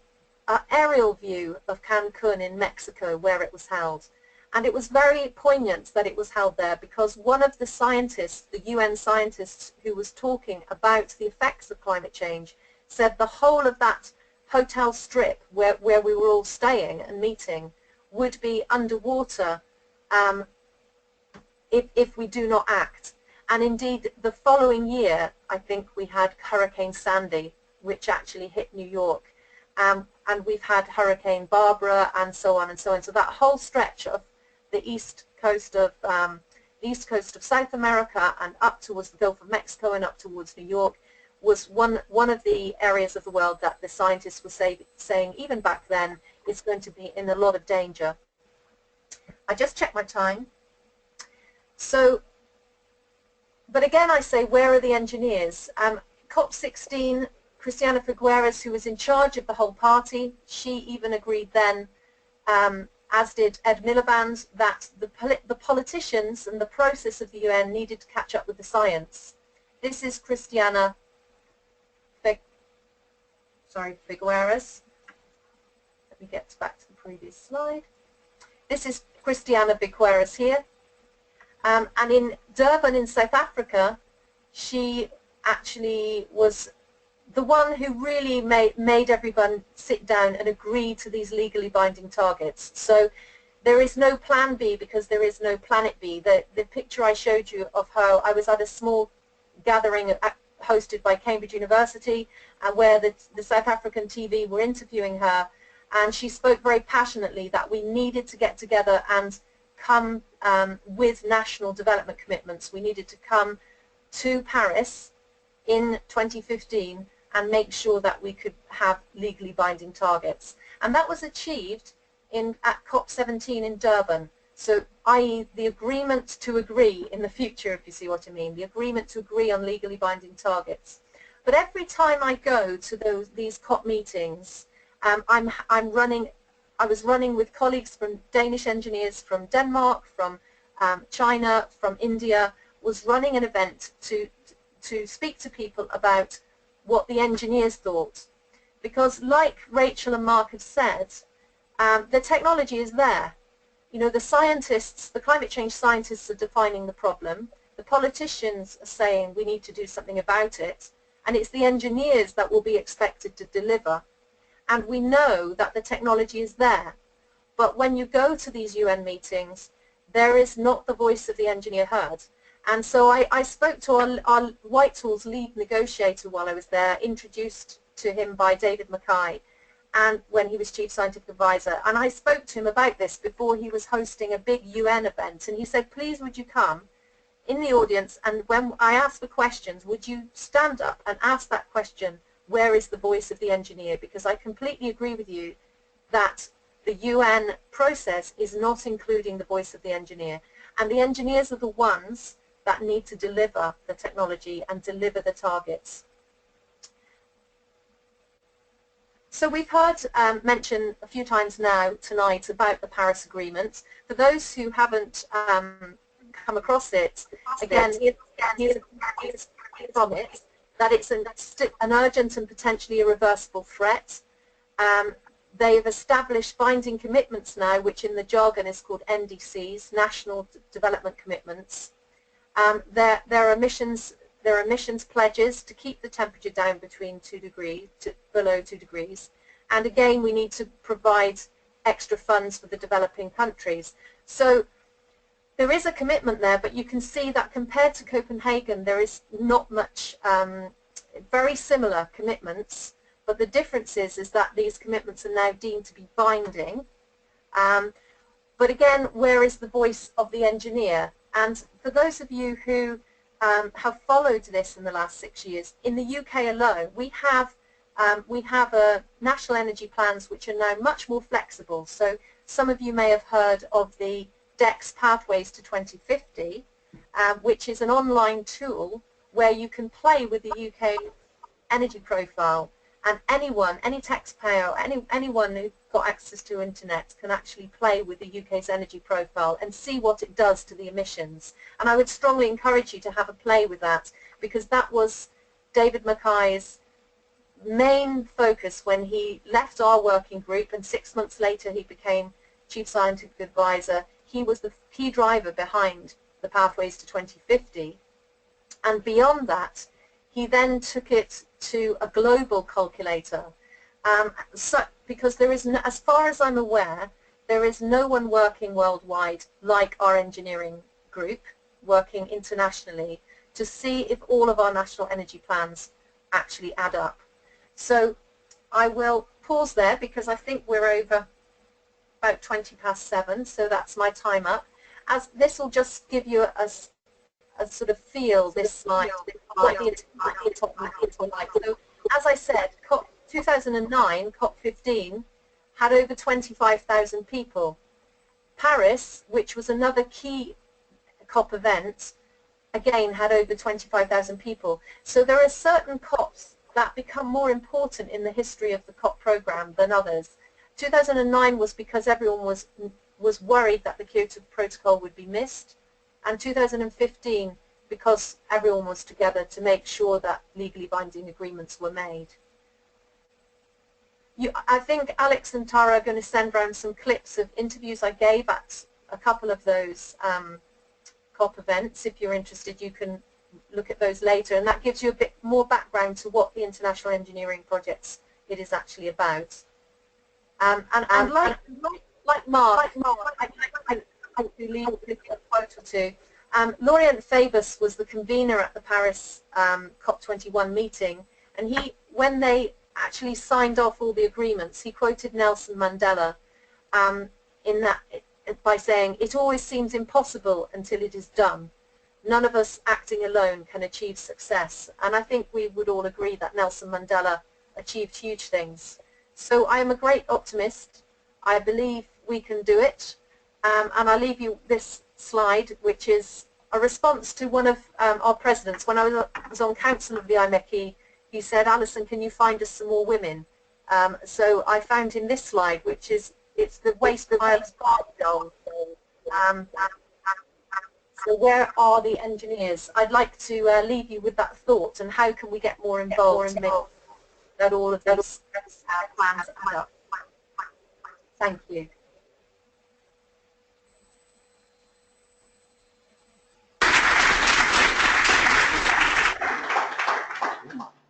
aerial view of Cancun in Mexico, where it was held. And it was very poignant that it was held there, because one of the scientists, the UN scientists who was talking about the effects of climate change, said the whole of that hotel strip where we were all staying and meeting would be underwater if we do not act. And indeed, the following year, I think we had Hurricane Sandy, which actually hit New York. And we've had Hurricane Barbara and so on and so on. So that whole stretch of the east coast of South America and up towards the Gulf of Mexico and up towards New York was one of the areas of the world that the scientists were saying even back then is going to be in a lot of danger. I just checked my time. So, but again I say, where are the engineers? COP16, Christiana Figueres, who was in charge of the whole party, she even agreed then, as did Ed Miliband, that the politicians and the process of the UN needed to catch up with the science. This is Christiana Figueres. Let me get back to the previous slide. This is Christiana Figueres here. And in Durban in South Africa, she actually was the one who really made everyone sit down and agree to these legally binding targets. So there is no plan B because there is no planet B. The picture I showed you of her, I was at a small gathering hosted by Cambridge University, where the South African TV were interviewing her, and she spoke very passionately that we needed to get together and come with national development commitments. We needed to come to Paris in 2015 and make sure that we could have legally binding targets. And that was achieved at COP17 in Durban. So, i.e. the agreement to agree in the future, if you see what I mean, the agreement to agree on legally binding targets. But every time I go to these COP meetings, I was running with colleagues from Danish engineers from Denmark, from China, from India, was running an event to speak to people about what the engineers thought. Because like Rachael and Mark have said, the technology is there. You know, the scientists, the climate change scientists are defining the problem. The politicians are saying we need to do something about it. And it's the engineers that will be expected to deliver. And we know that the technology is there. But when you go to these UN meetings, there is not the voice of the engineer heard. And so I spoke to our Whitehall's lead negotiator while I was there, introduced to him by David Mackay, and when he was Chief Scientific Advisor. And I spoke to him about this before he was hosting a big UN event. And he said, please would you come in the audience, and when I ask for questions, would you stand up and ask that question, where is the voice of the engineer? Because I completely agree with you that the UN process is not including the voice of the engineer. And the engineers are the ones that need to deliver the technology and deliver the targets. So we've heard mentioned a few times now tonight about the Paris Agreement. For those who haven't come across it, again, here's from it, that it's an urgent and potentially irreversible threat. They have established binding commitments now, which in the jargon is called NDCs, National Development Commitments. There are emissions pledges to keep the temperature down between 2 degrees, below 2 degrees. And again, we need to provide extra funds for the developing countries. So there is a commitment there, but you can see that compared to Copenhagen, there is not much, very similar commitments, but the difference is that these commitments are now deemed to be binding. But again, where is the voice of the engineer? And for those of you who have followed this in the last 6 years, in the UK alone, we have national energy plans which are now much more flexible. So some of you may have heard of the DEX Pathways to 2050, which is an online tool where you can play with the UK energy profile, and anyone, any taxpayer, anyone who's got access to internet can actually play with the UK's energy profile and see what it does to the emissions. And I would strongly encourage you to have a play with that, because that was David Mackay's main focus when he left our working group, and 6 months later he became Chief Scientific Advisor. he was the key driver behind the Pathways to 2050. And beyond that, he then took it to a global calculator, because there is, as far as I'm aware, there is no one working worldwide like our engineering group, working internationally, to see if all of our national energy plans actually add up. So I will pause there because I think we're over about 20:07, so that's my time up. As this will just give you a sort of feel, this slide, so as I said, 2009, COP15, had over 25,000 people. Paris, which was another key COP event, again had over 25,000 people. So there are certain COPs that become more important in the history of the COP program than others. 2009 was because everyone was worried that the Kyoto Protocol would be missed, and 2015 because everyone was together to make sure that legally binding agreements were made. I think Alex and Tara are going to send around some clips of interviews I gave at a couple of those COP events. If you're interested, you can look at those later, and that gives you a bit more background to what the International Engineering Projects it is actually about. And like Mark, I do leave a quote or two. Laurent Fabius was the convener at the Paris COP21 meeting, and when they actually signed off all the agreements, he quoted Nelson Mandela by saying, "It always seems impossible until it is done. None of us acting alone can achieve success." And I think we would all agree that Nelson Mandela achieved huge things. So I am a great optimist. I believe we can do it. And I'll leave you this slide, which is a response to one of our presidents. When I was on council of the IChemE, he said, "Alison, can you find us some more women?" So I found him this slide, which is, it's the waste of wireless goal. So where are the engineers? I'd like to leave you with that thought, and how can we get more involved to make that all of those plans add up. Thank you.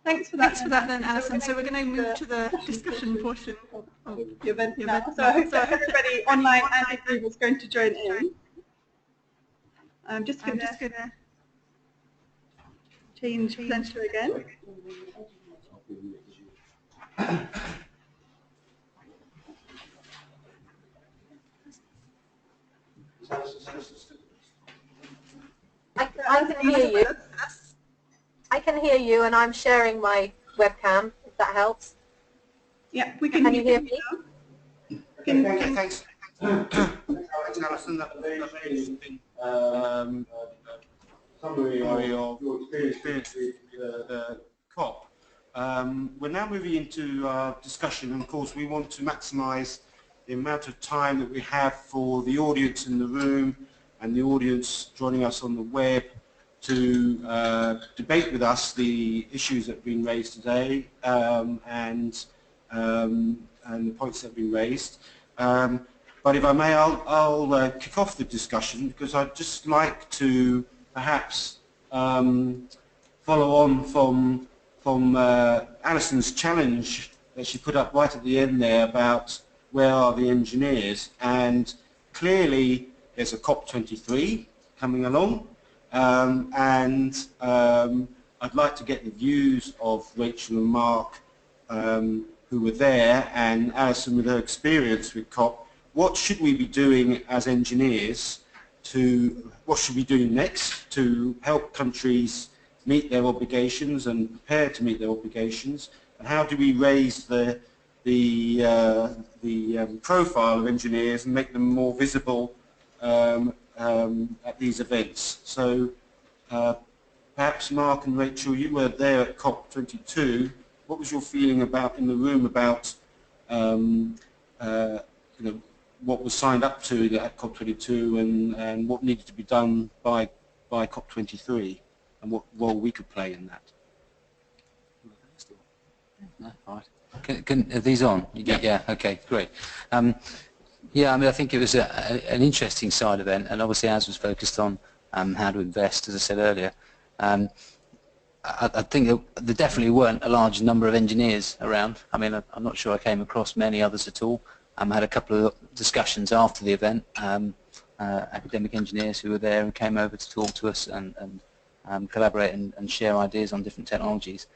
Thanks for that then, Alison. So we're going to move to the discussion portion of the event now. So I hope that everybody online and in Google is going to join in. I'm just going to change presenter again. I can hear you. I can hear you, and I'm sharing my webcam, if that helps. Yeah, we can hear me? Okay, thanks. Thanks, Alison. That was a very interesting summary of your experience with the COP. We're now moving into our discussion, and of course we want to maximise the amount of time that we have for the audience in the room and the audience joining us on the web to debate with us the issues that have been raised today and the points that have been raised. But if I may, I'll kick off the discussion, because I'd just like to perhaps follow on from Alison's challenge that she put up right at the end there about where are the engineers, and clearly there's a COP23 coming along. I'd like to get the views of Rachael and Mark, who were there, and Alison with her experience with COP. What should we be doing as engineers what should we do next to help countries meet their obligations and prepare to meet their obligations, and how do we raise the profile of engineers and make them more visible at these events? So perhaps Mark and Rachael, you were there at COP22. What was your feeling in the room about what was signed up to at COP22 and what needed to be done by COP23, and what role we could play in that? No, all right. Are these on? Yeah. Okay, great. Yeah, I mean, I think it was an interesting side event, and obviously ours was focused on how to invest, as I said earlier. I think there definitely weren't a large number of engineers around. I mean, I'm not sure I came across many others at all. I had a couple of discussions after the event, academic engineers who were there and came over to talk to us and collaborate and share ideas on different technologies.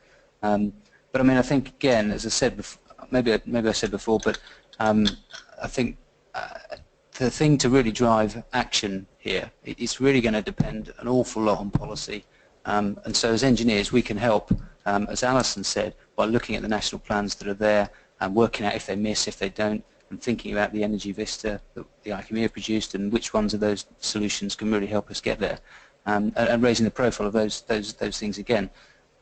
But I mean, I think again, as I said before, maybe I said before, but I think the thing to really drive action here, it's really going to depend an awful lot on policy. And so as engineers we can help, as Alison said, by looking at the national plans that are there and working out if they miss, if they don't, and thinking about the energy vista that the IChemE have produced and which ones of those solutions can really help us get there, and raising the profile of those things again.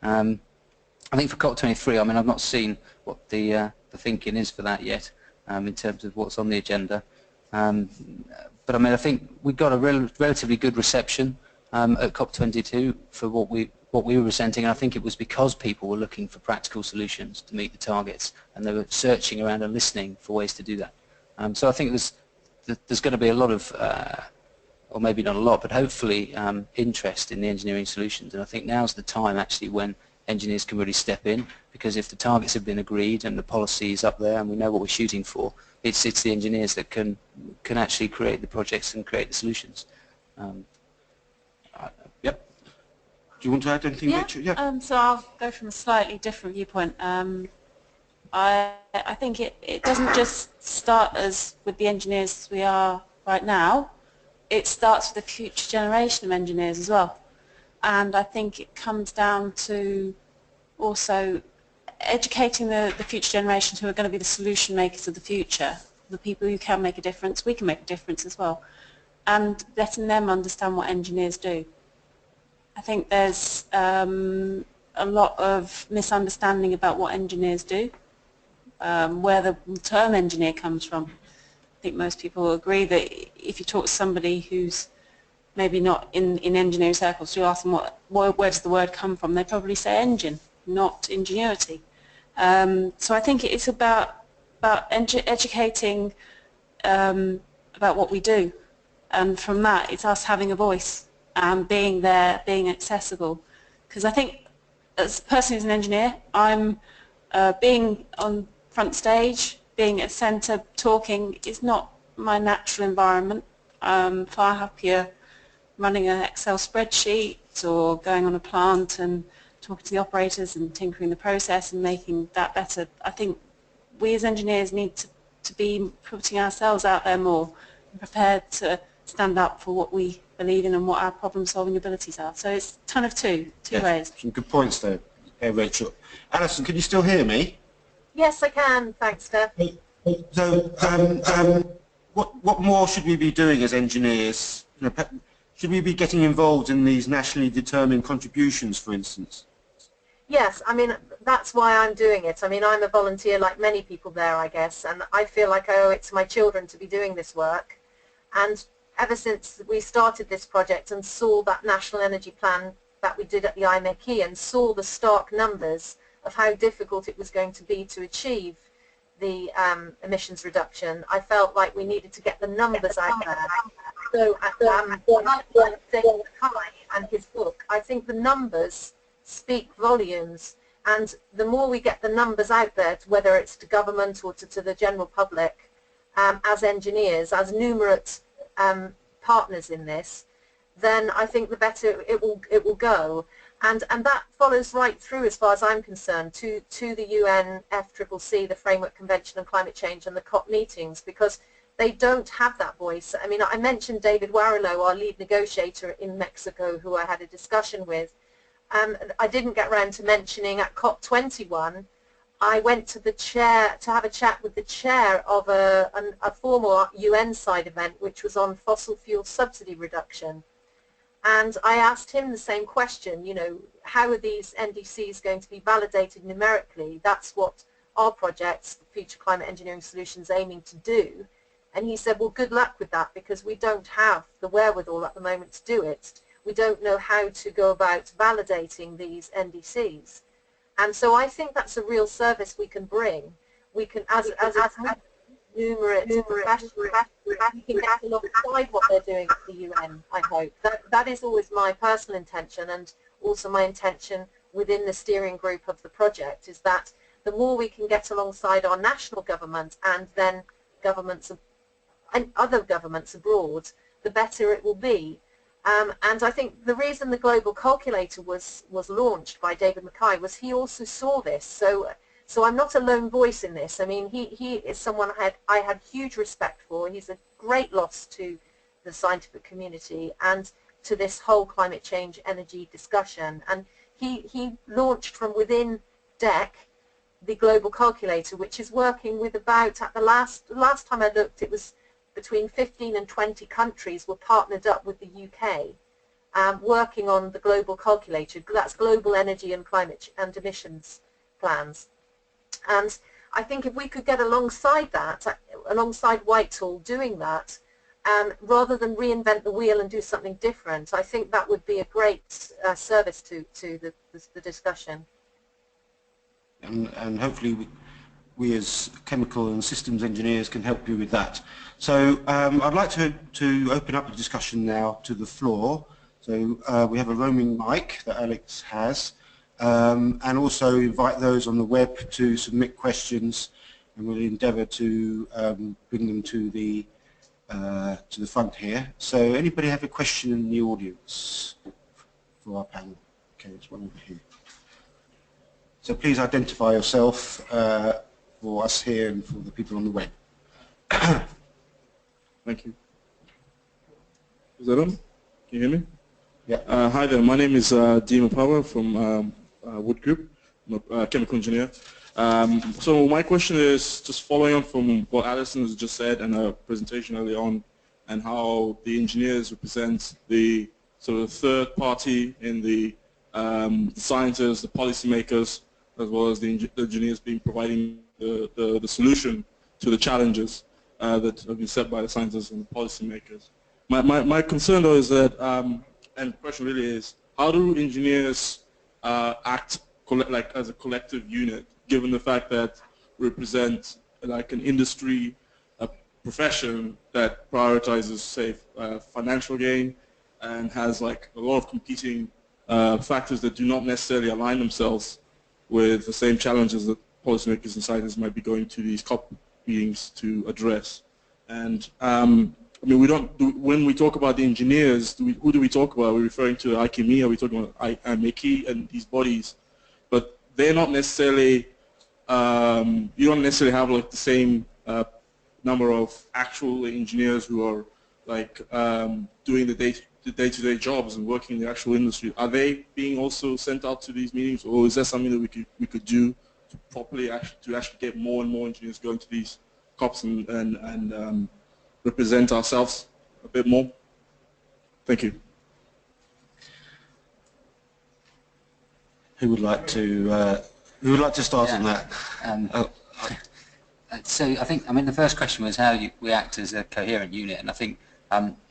I think for COP23, I mean, I've not seen what the thinking is for that yet in terms of what's on the agenda. But I mean, I think we got a relatively good reception at COP22 for what we were presenting, and I think it was because people were looking for practical solutions to meet the targets, and they were searching around and listening for ways to do that. So I think there's going to be a lot of, or maybe not a lot, but hopefully interest in the engineering solutions, and I think now's the time actually when engineers can really step in, because if the targets have been agreed and the policy is up there and we know what we're shooting for, it's the engineers that can actually create the projects and create the solutions. Yep. Do you want to add anything, Rachael? Yeah. So I'll go from a slightly different viewpoint. I think it doesn't just start with the engineers we are right now. It starts with the future generation of engineers as well. And I think it comes down to also educating the future generations who are going to be the solution makers of the future, the people who can make a difference. We can make a difference as well, and letting them understand what engineers do. I think there's a lot of misunderstanding about what engineers do, where the term engineer comes from. I think most people agree that if you talk to somebody who's maybe not in engineering circles, you ask them where does the word come from, they probably say engine, not ingenuity. So I think it's about educating about what we do, and from that it's us having a voice and being there, being accessible. Because I think as a person who's an engineer, I'm being on front stage, being at centre, talking is not my natural environment. I'm far happier running an Excel spreadsheet or going on a plant and talking to the operators and tinkering the process and making that better. I think we as engineers need to be putting ourselves out there more and prepared to stand up for what we believe in and what our problem-solving abilities are. So it's kind of two ways. Some good points there, Rachael. Alison, can you still hear me? Yes, I can. Thanks, Steph. So, what more should we be doing as engineers? Should we be getting involved in these nationally determined contributions, for instance? Yes, I mean, that's why I'm doing it. I mean, I'm a volunteer like many people there, I guess, and I feel like I owe it to my children to be doing this work. And ever since we started this project and saw that national energy plan that we did at the IChemE and saw the stark numbers of how difficult it was going to be to achieve the emissions reduction, I felt like we needed to get the numbers out there. So, and his book, I think the numbers speak volumes, and the more we get the numbers out there, whether it's to government or to the general public, as engineers, as numerate partners in this, then I think the better it will go. And that follows right through, as far as I'm concerned, to the UNFCCC, the Framework Convention on Climate Change, and the COP meetings, because they don't have that voice. I mean, I mentioned David Warrilow, our lead negotiator in Mexico, who I had a discussion with. I didn't get around to mentioning at COP21, I went to the chair to have a chat with the chair of a formal UN side event, which was on fossil fuel subsidy reduction. And I asked him the same question, you know, how are these NDCs going to be validated numerically? That's what our projects, Future Climate Engineering Solutions, aiming to do. And he said, well, good luck with that, because we don't have the wherewithal at the moment to do it. We don't know how to go about validating these NDCs. And so I think that's a real service we can bring. We can, as numerate professionals who can get alongside what they're doing at the UN, I hope. That is always my personal intention, and also my intention within the steering group of the project, is that the more we can get alongside our national government and then governments and other governments abroad, the better it will be. And I think the reason the Global Calculator was launched by David Mackay was he also saw this. So I'm not a lone voice in this. I mean, he is someone I had huge respect for. He's a great loss to the scientific community and to this whole climate change energy discussion. And he launched from within DEC the Global Calculator, which is working with about, at the last time I looked, it was between 15 and 20 countries were partnered up with the UK, working on the Global Calculator. That's global energy and climate and emissions plans. And I think if we could get alongside that, alongside Whitehall doing that, rather than reinvent the wheel and do something different, I think that would be a great service to the discussion. And hopefully we as chemical and systems engineers can help you with that. So I'd like to open up the discussion now to the floor. So we have a roaming mic that Alex has, and also invite those on the web to submit questions, and we'll endeavour to bring them to the front here. So anybody have a question in the audience for our panel? Okay, there's one over here. So please identify yourself for us here and for the people on the web. Thank you. Is that on? Can you hear me? Yeah. Hi there, my name is Dima Power from Wood Group. I'm a chemical engineer. So my question is just following on from what Alison has just said in her presentation earlier on, and how the engineers represent the sort of third party in the scientists, the policymakers, as well as the engineers providing the solution to the challenges that have been set by the scientists and the policymakers. My concern though is that, and the question really is, how do engineers act like as a collective unit, given the fact that we represent like an industry, a profession that prioritizes, say, financial gain and has like a lot of competing factors that do not necessarily align themselves with the same challenges that policymakers and scientists might be going to these COP meetings to address. And I mean, when we talk about the engineers, who do we talk about? Are we referring to IChemE? Are we talking about IMECI and these bodies? But they're not necessarily, you don't necessarily have like the same number of actual engineers who are like doing the day-to-day jobs and working in the actual industry. Are they being also sent out to these meetings, or is that something that we could do to properly actually get more and more engineers going to these COPs and represent ourselves a bit more? Thank you. Who would like to start on that? So I think, I mean, the first question was how we act as a coherent unit, and I think,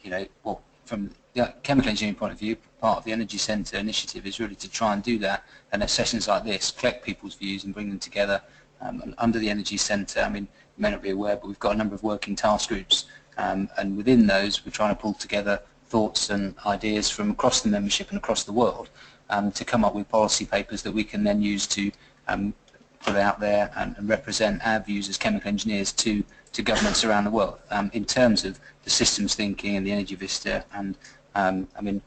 you know, well, from the chemical engineering point of view, part of the Energy Centre initiative is really to try and do that, and at sessions like this, collect people's views and bring them together. And under the Energy Centre, I mean, you may not be aware, but we've got a number of working task groups, and within those, we're trying to pull together thoughts and ideas from across the membership and across the world to come up with policy papers that we can then use to put out there and represent our views as chemical engineers to governments around the world in terms of the systems thinking and the energy vista. And I mean,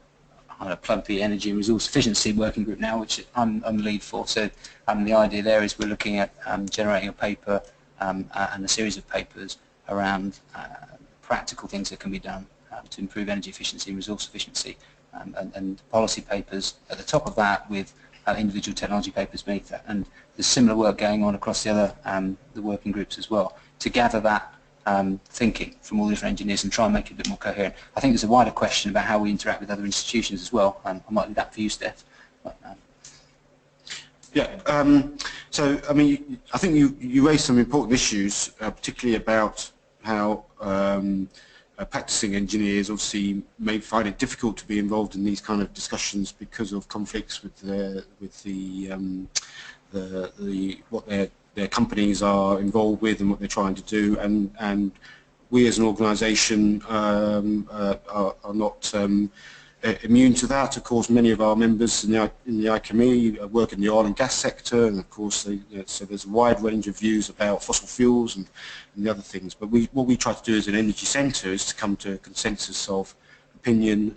I'm going to plug the energy and resource efficiency working group now, which I'm the lead for. So the idea there is we're looking at generating a paper and a series of papers around practical things that can be done to improve energy efficiency and resource efficiency, and policy papers at the top of that with individual technology papers beneath that. And there's similar work going on across the other the working groups as well to gather that thinking from all the different engineers and try and make it a bit more coherent. I think there's a wider question about how we interact with other institutions as well, and I might leave that for you, Steph. But, yeah, so I mean, I think you raised some important issues, particularly about how practicing engineers obviously may find it difficult to be involved in these kind of discussions because of conflicts with what they're their companies are involved with and what they're trying to do, and we as an organisation are not immune to that. Of course, many of our members in the IChemE work in the oil and gas sector, and of course, so there's a wide range of views about fossil fuels and the other things. But what we try to do as an energy centre is to come to a consensus of opinion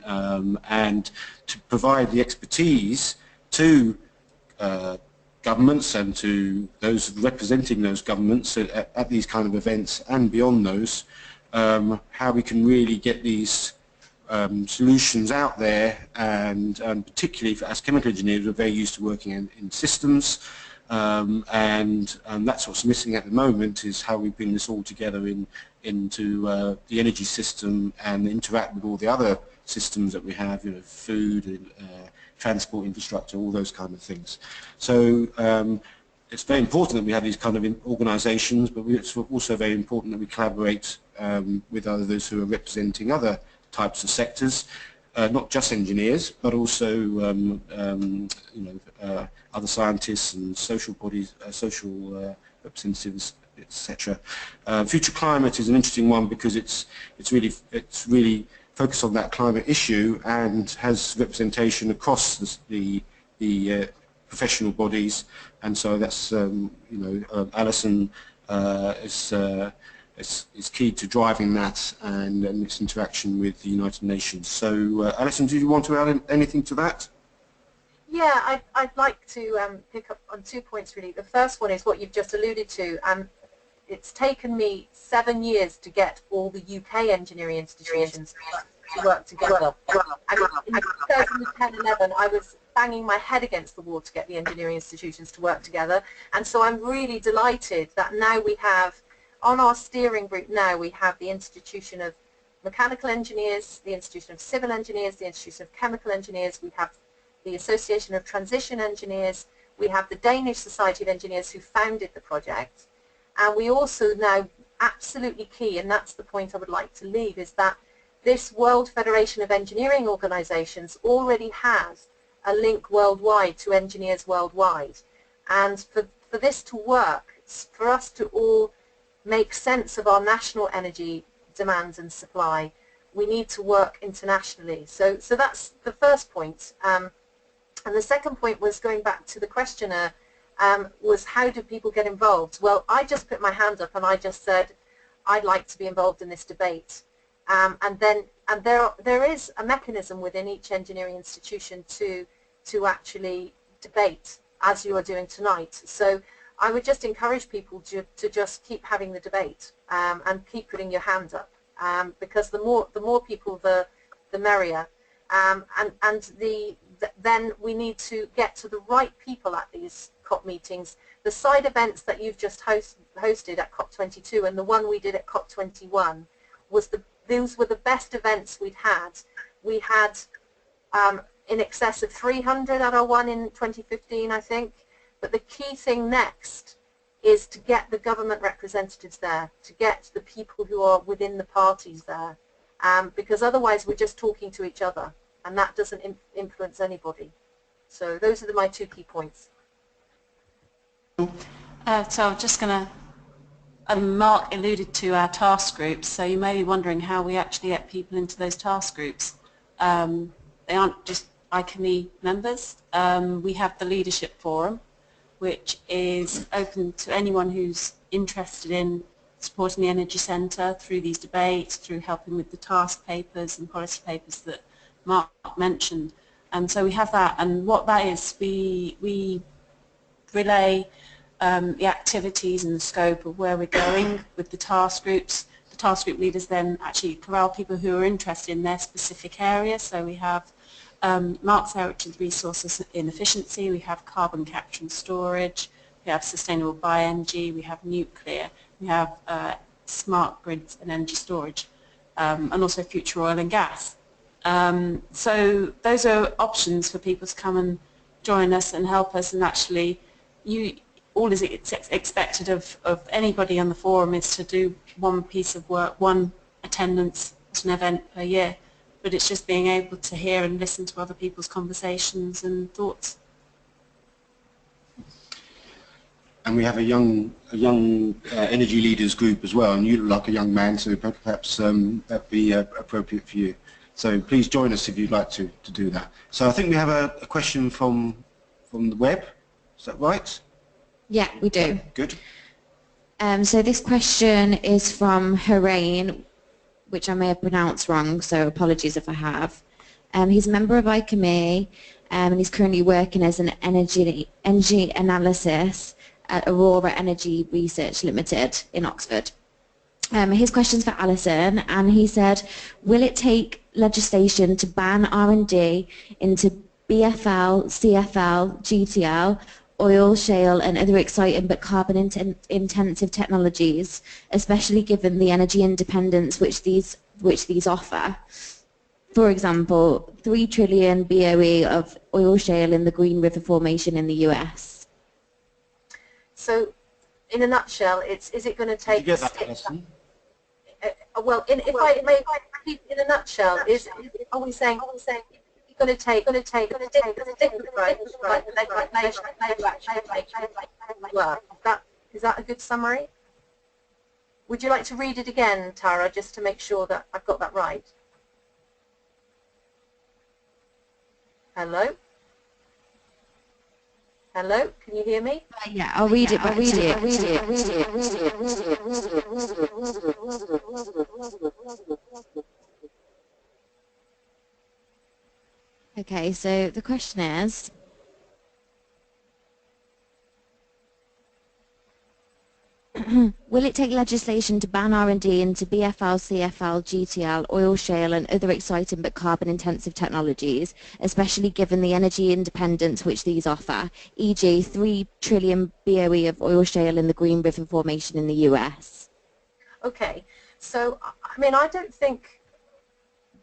and to provide the expertise to governments and to those representing those governments at these kind of events and beyond those, how we can really get these solutions out there, and particularly as chemical engineers, we're very used to working in systems, and that's what's missing at the moment, is how we bring this all together into the energy system and interact with all the other systems that we have, food, transport infrastructure, all those kind of things. So it's very important that we have these kind of organisations, but it's also very important that we collaborate with others who are representing other types of sectors, not just engineers, but also other scientists and social bodies, social representatives, etc. Future climate is an interesting one because it's really focused on that climate issue and has representation across the professional bodies, and so that's Alison is key to driving that and its interaction with the United Nations. So, Alison, do you want to add anything to that? Yeah, I'd like to pick up on 2 points really. The first one is what you've just alluded to, and it's taken me 7 years to get all the UK engineering institutions to work together. I mean, in 2010-11, I was banging my head against the wall to get the engineering institutions to work together, and so I'm really delighted that now we have, on our steering group now, we have the Institution of Mechanical Engineers, the Institution of Civil Engineers, the Institution of Chemical Engineers, we have the Association of Transition Engineers, we have the Danish Society of Engineers who founded the project, and we also now, absolutely key, and that's the point I would like to leave, is that this World Federation of Engineering Organisations already has a link worldwide to engineers worldwide, and for this to work, for us to all make sense of our national energy demands and supply, we need to work internationally. So that's the first point. And the second point was, going back to the questioner, was how do people get involved? Well, I just put my hand up and I just said, I'd like to be involved in this debate. And there is a mechanism within each engineering institution to actually debate, as you are doing tonight. So I would just encourage people to just keep having the debate and keep putting your hand up, because the more people, the merrier. Then we need to get to the right people at these COP meetings. The side events that you've just hosted at COP22 and the one we did at COP21 those were the best events we'd had. We had in excess of 300 at our one in 2015, I think. But the key thing next is to get the government representatives there, to get the people who are within the parties there, because otherwise we're just talking to each other, and that doesn't influence anybody. So those are my 2 key points. So I'm just going to, Mark alluded to our task groups, so you may be wondering how we actually get people into those task groups. They aren't just IChemE members. We have the Leadership Forum, which is open to anyone who's interested in supporting the Energy Centre through these debates, through helping with the task papers and policy papers that Mark mentioned. And so we have that, and what that is, we relay the activities and the scope of where we're going with the task groups. The task group leaders then actually corral people who are interested in their specific area. So we have Mark's area, which is resources in efficiency, we have carbon capture and storage, we have sustainable bioenergy, we have nuclear, we have smart grids and energy storage, and also future oil and gas. So those are options for people to come and join us and help us, and actually all is expected of anybody on the forum is to do one piece of work, one attendance at an event per year. But it's just being able to hear and listen to other people's conversations and thoughts. and we have a young energy leaders group as well, and you look like a young man, so perhaps that'd be appropriate for you. So please join us if you'd like to do that. So I think we have a question from the web. Is that right? Yeah, we do. Good. So this question is from Harain, which I may have pronounced wrong, so apologies if I have. He's a member of IChemE, and he's currently working as an energy analysis at Aurora Energy Research Limited in Oxford. His question's for Alison, and he said, will it take legislation to ban R&D into BFL, CFL, GTL, oil, shale and other exciting but carbon-intensive technologies, especially given the energy independence which these offer? For example, 3 trillion BOE of oil shale in the Green River Formation in the US. So, in a nutshell, is it going to take? Did you get that, Alison? Well, if I may repeat in a nutshell, are we saying it's going to take is that a good summary? Would you like to read it again, Tara, just to make sure that I've got that right? Hello? Hello, can you hear me? Yeah, I'll read it. Okay, so the question is, will it take legislation to ban R&D into BFL, CFL, GTL, oil shale and other exciting but carbon-intensive technologies, especially given the energy independence which these offer, e.g. 3 trillion BOE of oil shale in the Green River Formation in the US? Okay, so, I mean, I don't think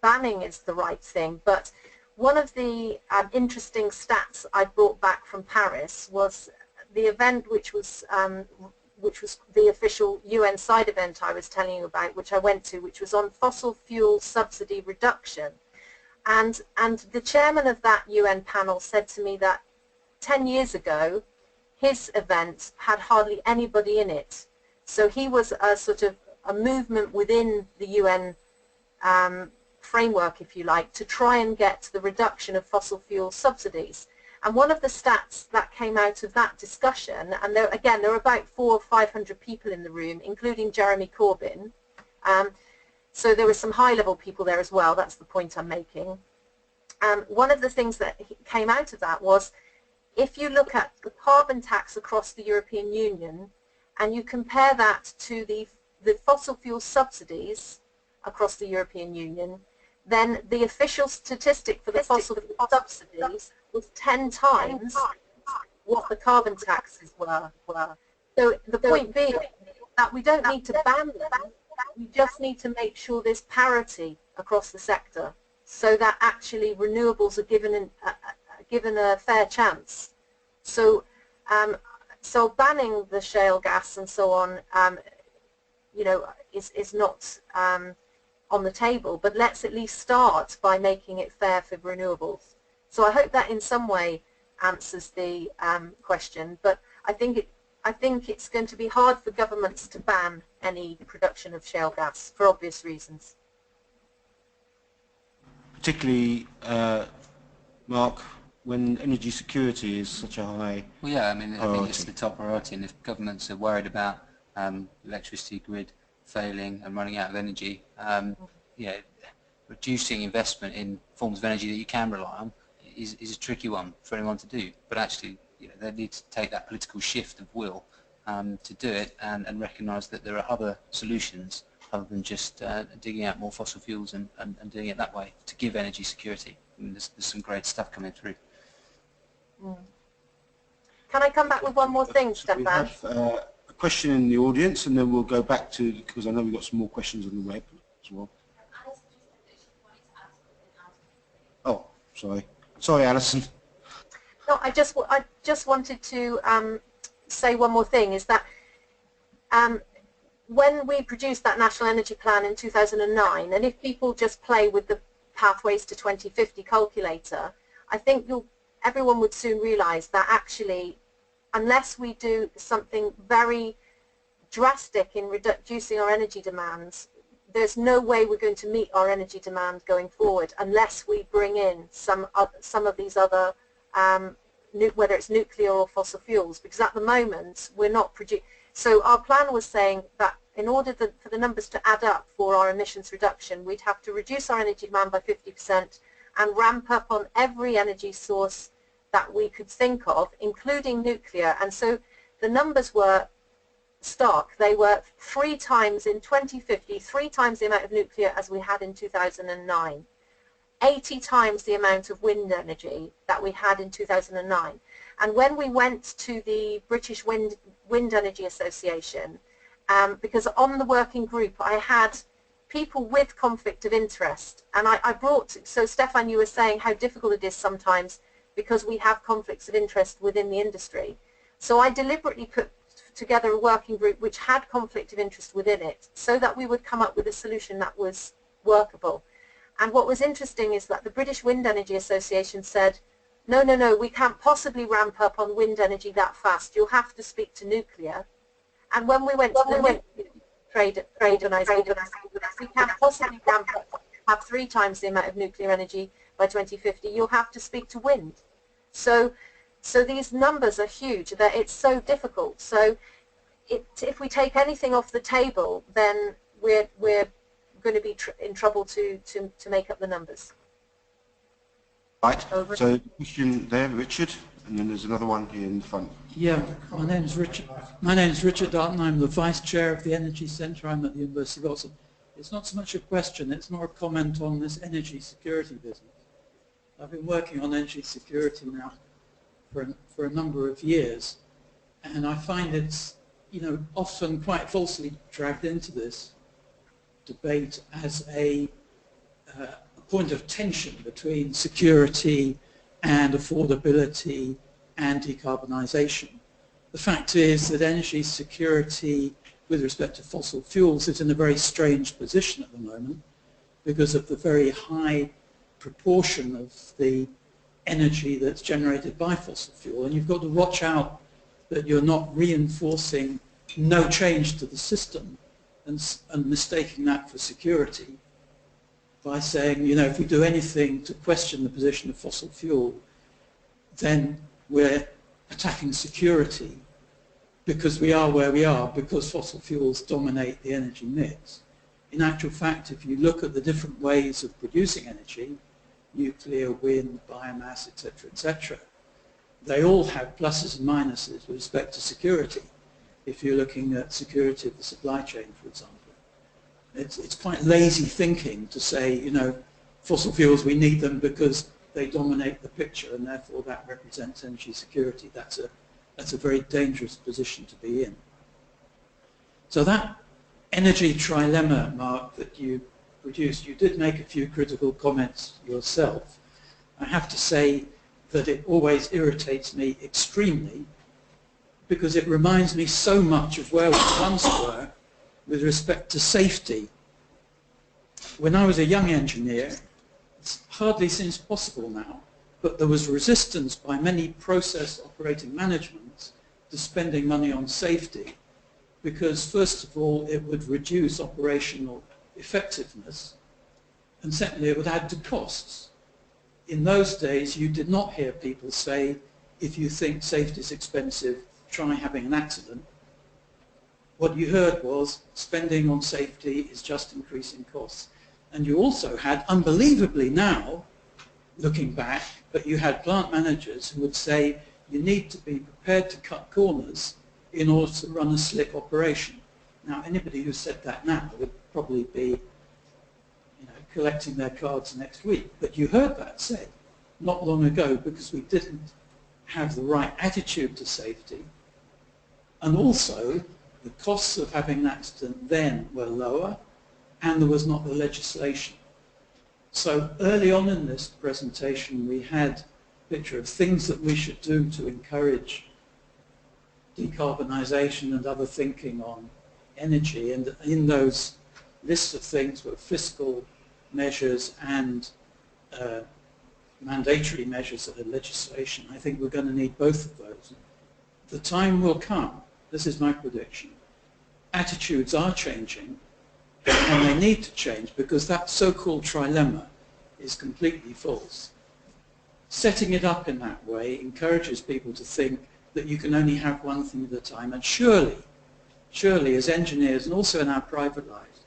banning is the right thing, but one of the interesting stats I brought back from Paris was the event which was the official UN side event I was telling you about, which I went to, which was on fossil fuel subsidy reduction. And the chairman of that UN panel said to me that 10 years ago, his event had hardly anybody in it. So he was a sort of a movement within the UN framework, if you like, to try and get the reduction of fossil fuel subsidies. And one of the stats that came out of that discussion, and there were about 400 or 500 people in the room, including Jeremy Corbyn. So there were some high-level people there as well. That's the point I'm making. One of the things that came out of that was, if you look at the carbon tax across the European Union, and you compare that to the fossil fuel subsidies across the European Union, then the official statistic for the fossil fuel subsidies was 10 times what the carbon taxes were. So the point being that we don't need to ban them, we just need to make sure there's parity across the sector so that actually renewables are given a fair chance. So so banning the shale gas and so on, you know, is not on the table, but let's at least start by making it fair for renewables. So I hope that in some way answers the question, but I think it's going to be hard for governments to ban any production of shale gas for obvious reasons. Particularly, Mark, when energy security is such a high Well, yeah, I mean, priority. I think it's the top priority, and if governments are worried about electricity grid failing and running out of energy, yeah, reducing investment in forms of energy that you can rely on is a tricky one for anyone to do. But actually, you know, they need to take that political shift of will to do it and recognise that there are other solutions other than just digging out more fossil fuels and doing it that way to give energy security. I mean, there's some great stuff coming through. Can I come back with one more thing, Stefan? We have a question in the audience, and then we'll go back to, because I know we've got some more questions on the web as well. Oh, sorry. Sorry, Alison. No, I just wanted to say one more thing, is that when we produced that National Energy Plan in 2009, and if people just play with the Pathways to 2050 calculator, I think everyone would soon realise that actually unless we do something very drastic in reducing our energy demands, there's no way we're going to meet our energy demand going forward unless we bring in some of these other, whether it's nuclear or fossil fuels, because at the moment we're not producing. So our plan was saying that in order for the numbers to add up for our emissions reduction, we'd have to reduce our energy demand by 50% and ramp up on every energy source that we could think of, including nuclear. And so the numbers were stark. They were 3 times in 2050, 3 times the amount of nuclear as we had in 2009, 80 times the amount of wind energy that we had in 2009. And when we went to the British Wind Energy Association, because on the working group I had people with conflict of interest, and I brought, so Stefan, you were saying how difficult it is sometimes because we have conflicts of interest within the industry. So I deliberately put together a working group which had conflict of interest within it so that we would come up with a solution that was workable. And what was interesting is that the British Wind Energy Association said, no, no, no, we can't possibly ramp up on wind energy that fast. You'll have to speak to nuclear. And when we went to the trade organisation, we can't possibly ramp up, have 3 times the amount of nuclear energy by 2050. You'll have to speak to wind. So these numbers are huge. That it's so difficult. So if we take anything off the table, then we're going to be in trouble to make up the numbers. Right. Over. So question there, Richard, and then there's another one here in the front. Yeah, my name's Richard. My name's Richard Darton. I'm the Vice Chair of the Energy Centre. I'm at the University of Oxford. It's not so much a question, it's more a comment on this energy security business. I've been working on energy security now for a number of years, and I find it's, often quite falsely dragged into this debate as a point of tension between security and affordability and decarbonisation. The fact is that energy security with respect to fossil fuels is in a very strange position at the moment because of the very high proportion of the energy that's generated by fossil fuel, and you've got to watch out that you're not reinforcing no change to the system and mistaking that for security by saying, if we do anything to question the position of fossil fuel, then we're attacking security because we are where we are because fossil fuels dominate the energy mix. In actual fact, if you look at the different ways of producing energy, nuclear, wind, biomass, etc., they all have pluses and minuses with respect to security. If you're looking at security of the supply chain, for example, it's quite lazy thinking to say, fossil fuels, we need them because they dominate the picture and therefore that represents energy security. That's a very dangerous position to be in. So that energy trilemma, Mark, that you produced, you did make a few critical comments yourself. I have to say that it always irritates me extremely because it reminds me so much of where we once were with respect to safety. When I was a young engineer, it hardly seems possible now, but there was resistance by many process operating managements to spending money on safety because, first of all, it would reduce operational effectiveness, and secondly, it would add to costs. In those days, you did not hear people say, if you think safety is expensive, try having an accident. What you heard was spending on safety is just increasing costs. And you also had, unbelievably now, looking back, but you had plant managers who would say you need to be prepared to cut corners in order to run a slick operation. Now, anybody who said that now would probably be collecting their cards next week. But you heard that said not long ago because we didn't have the right attitude to safety. And also, the costs of having an accident then were lower, and there was not the legislation. So early on in this presentation, we had a picture of things that we should do to encourage decarbonisation and other thinking on energy. And in those lists of things were fiscal measures and mandatory measures of the legislation. I think we're going to need both of those. the time will come, this is my prediction, attitudes are changing and they need to change because that so-called trilemma is completely false. Setting it up in that way encourages people to think that you can only have one thing at a time, and surely as engineers and also in our private lives,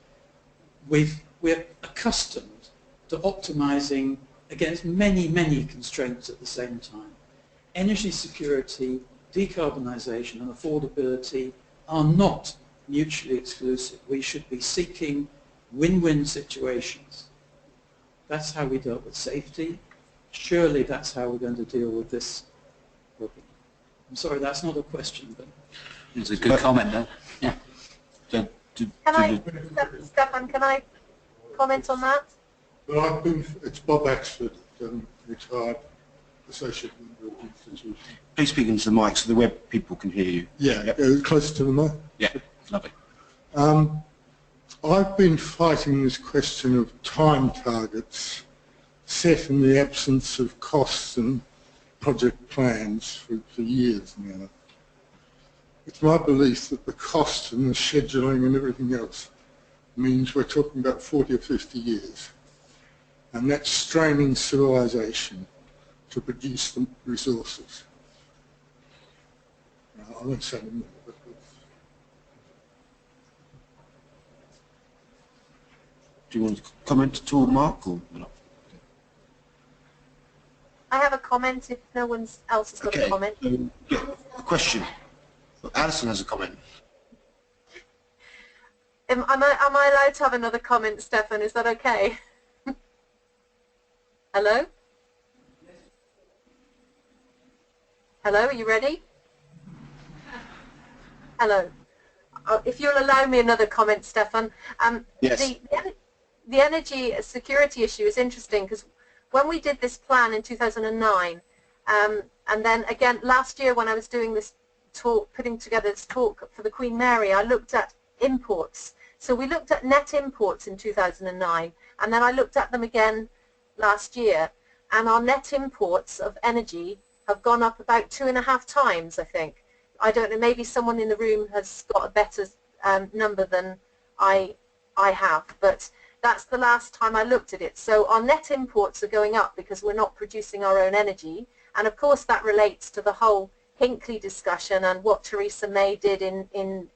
we're accustomed to optimizing against many, many constraints at the same time. Energy security, decarbonization and affordability are not mutually exclusive. We should be seeking win-win situations. That's how we dealt with safety. Surely that's how we're going to deal with this problem. I'm sorry, that's not a question, but... It's a good comment, though. Yeah. Stefan, can I comment on that? Well, it's Bob Axford, retired associate member of the institution. Please speak into the mic so the web people can hear you. Yeah, yep. Close to the mic. Yeah, lovely. I've been fighting this question of time targets set in the absence of costs and project plans for years now. It's my belief that the cost and the scheduling and everything else means we're talking about 40 or 50 years. And that's straining civilization to produce the resources. Now, I won't say more, but do you want to comment at all, Mark, or not? I have a comment if no one else has got a comment. Yeah, a question. Alison has a comment. Am I allowed to have another comment, Stefan? Is that okay? Hello? Hello, are you ready? Hello. If you'll allow me another comment, Stefan. Yes. The energy security issue is interesting because when we did this plan in 2009, and then again last year when I was doing this talk, putting together this talk for the Queen Mary, I looked at imports. So we looked at net imports in 2009, and then I looked at them again last year, and our net imports of energy have gone up about 2.5 times, I think. I don't know, maybe someone in the room has got a better number than I have, but that's the last time I looked at it. So our net imports are going up because we're not producing our own energy, and of course that relates to the whole Hinckley discussion and what Theresa May did in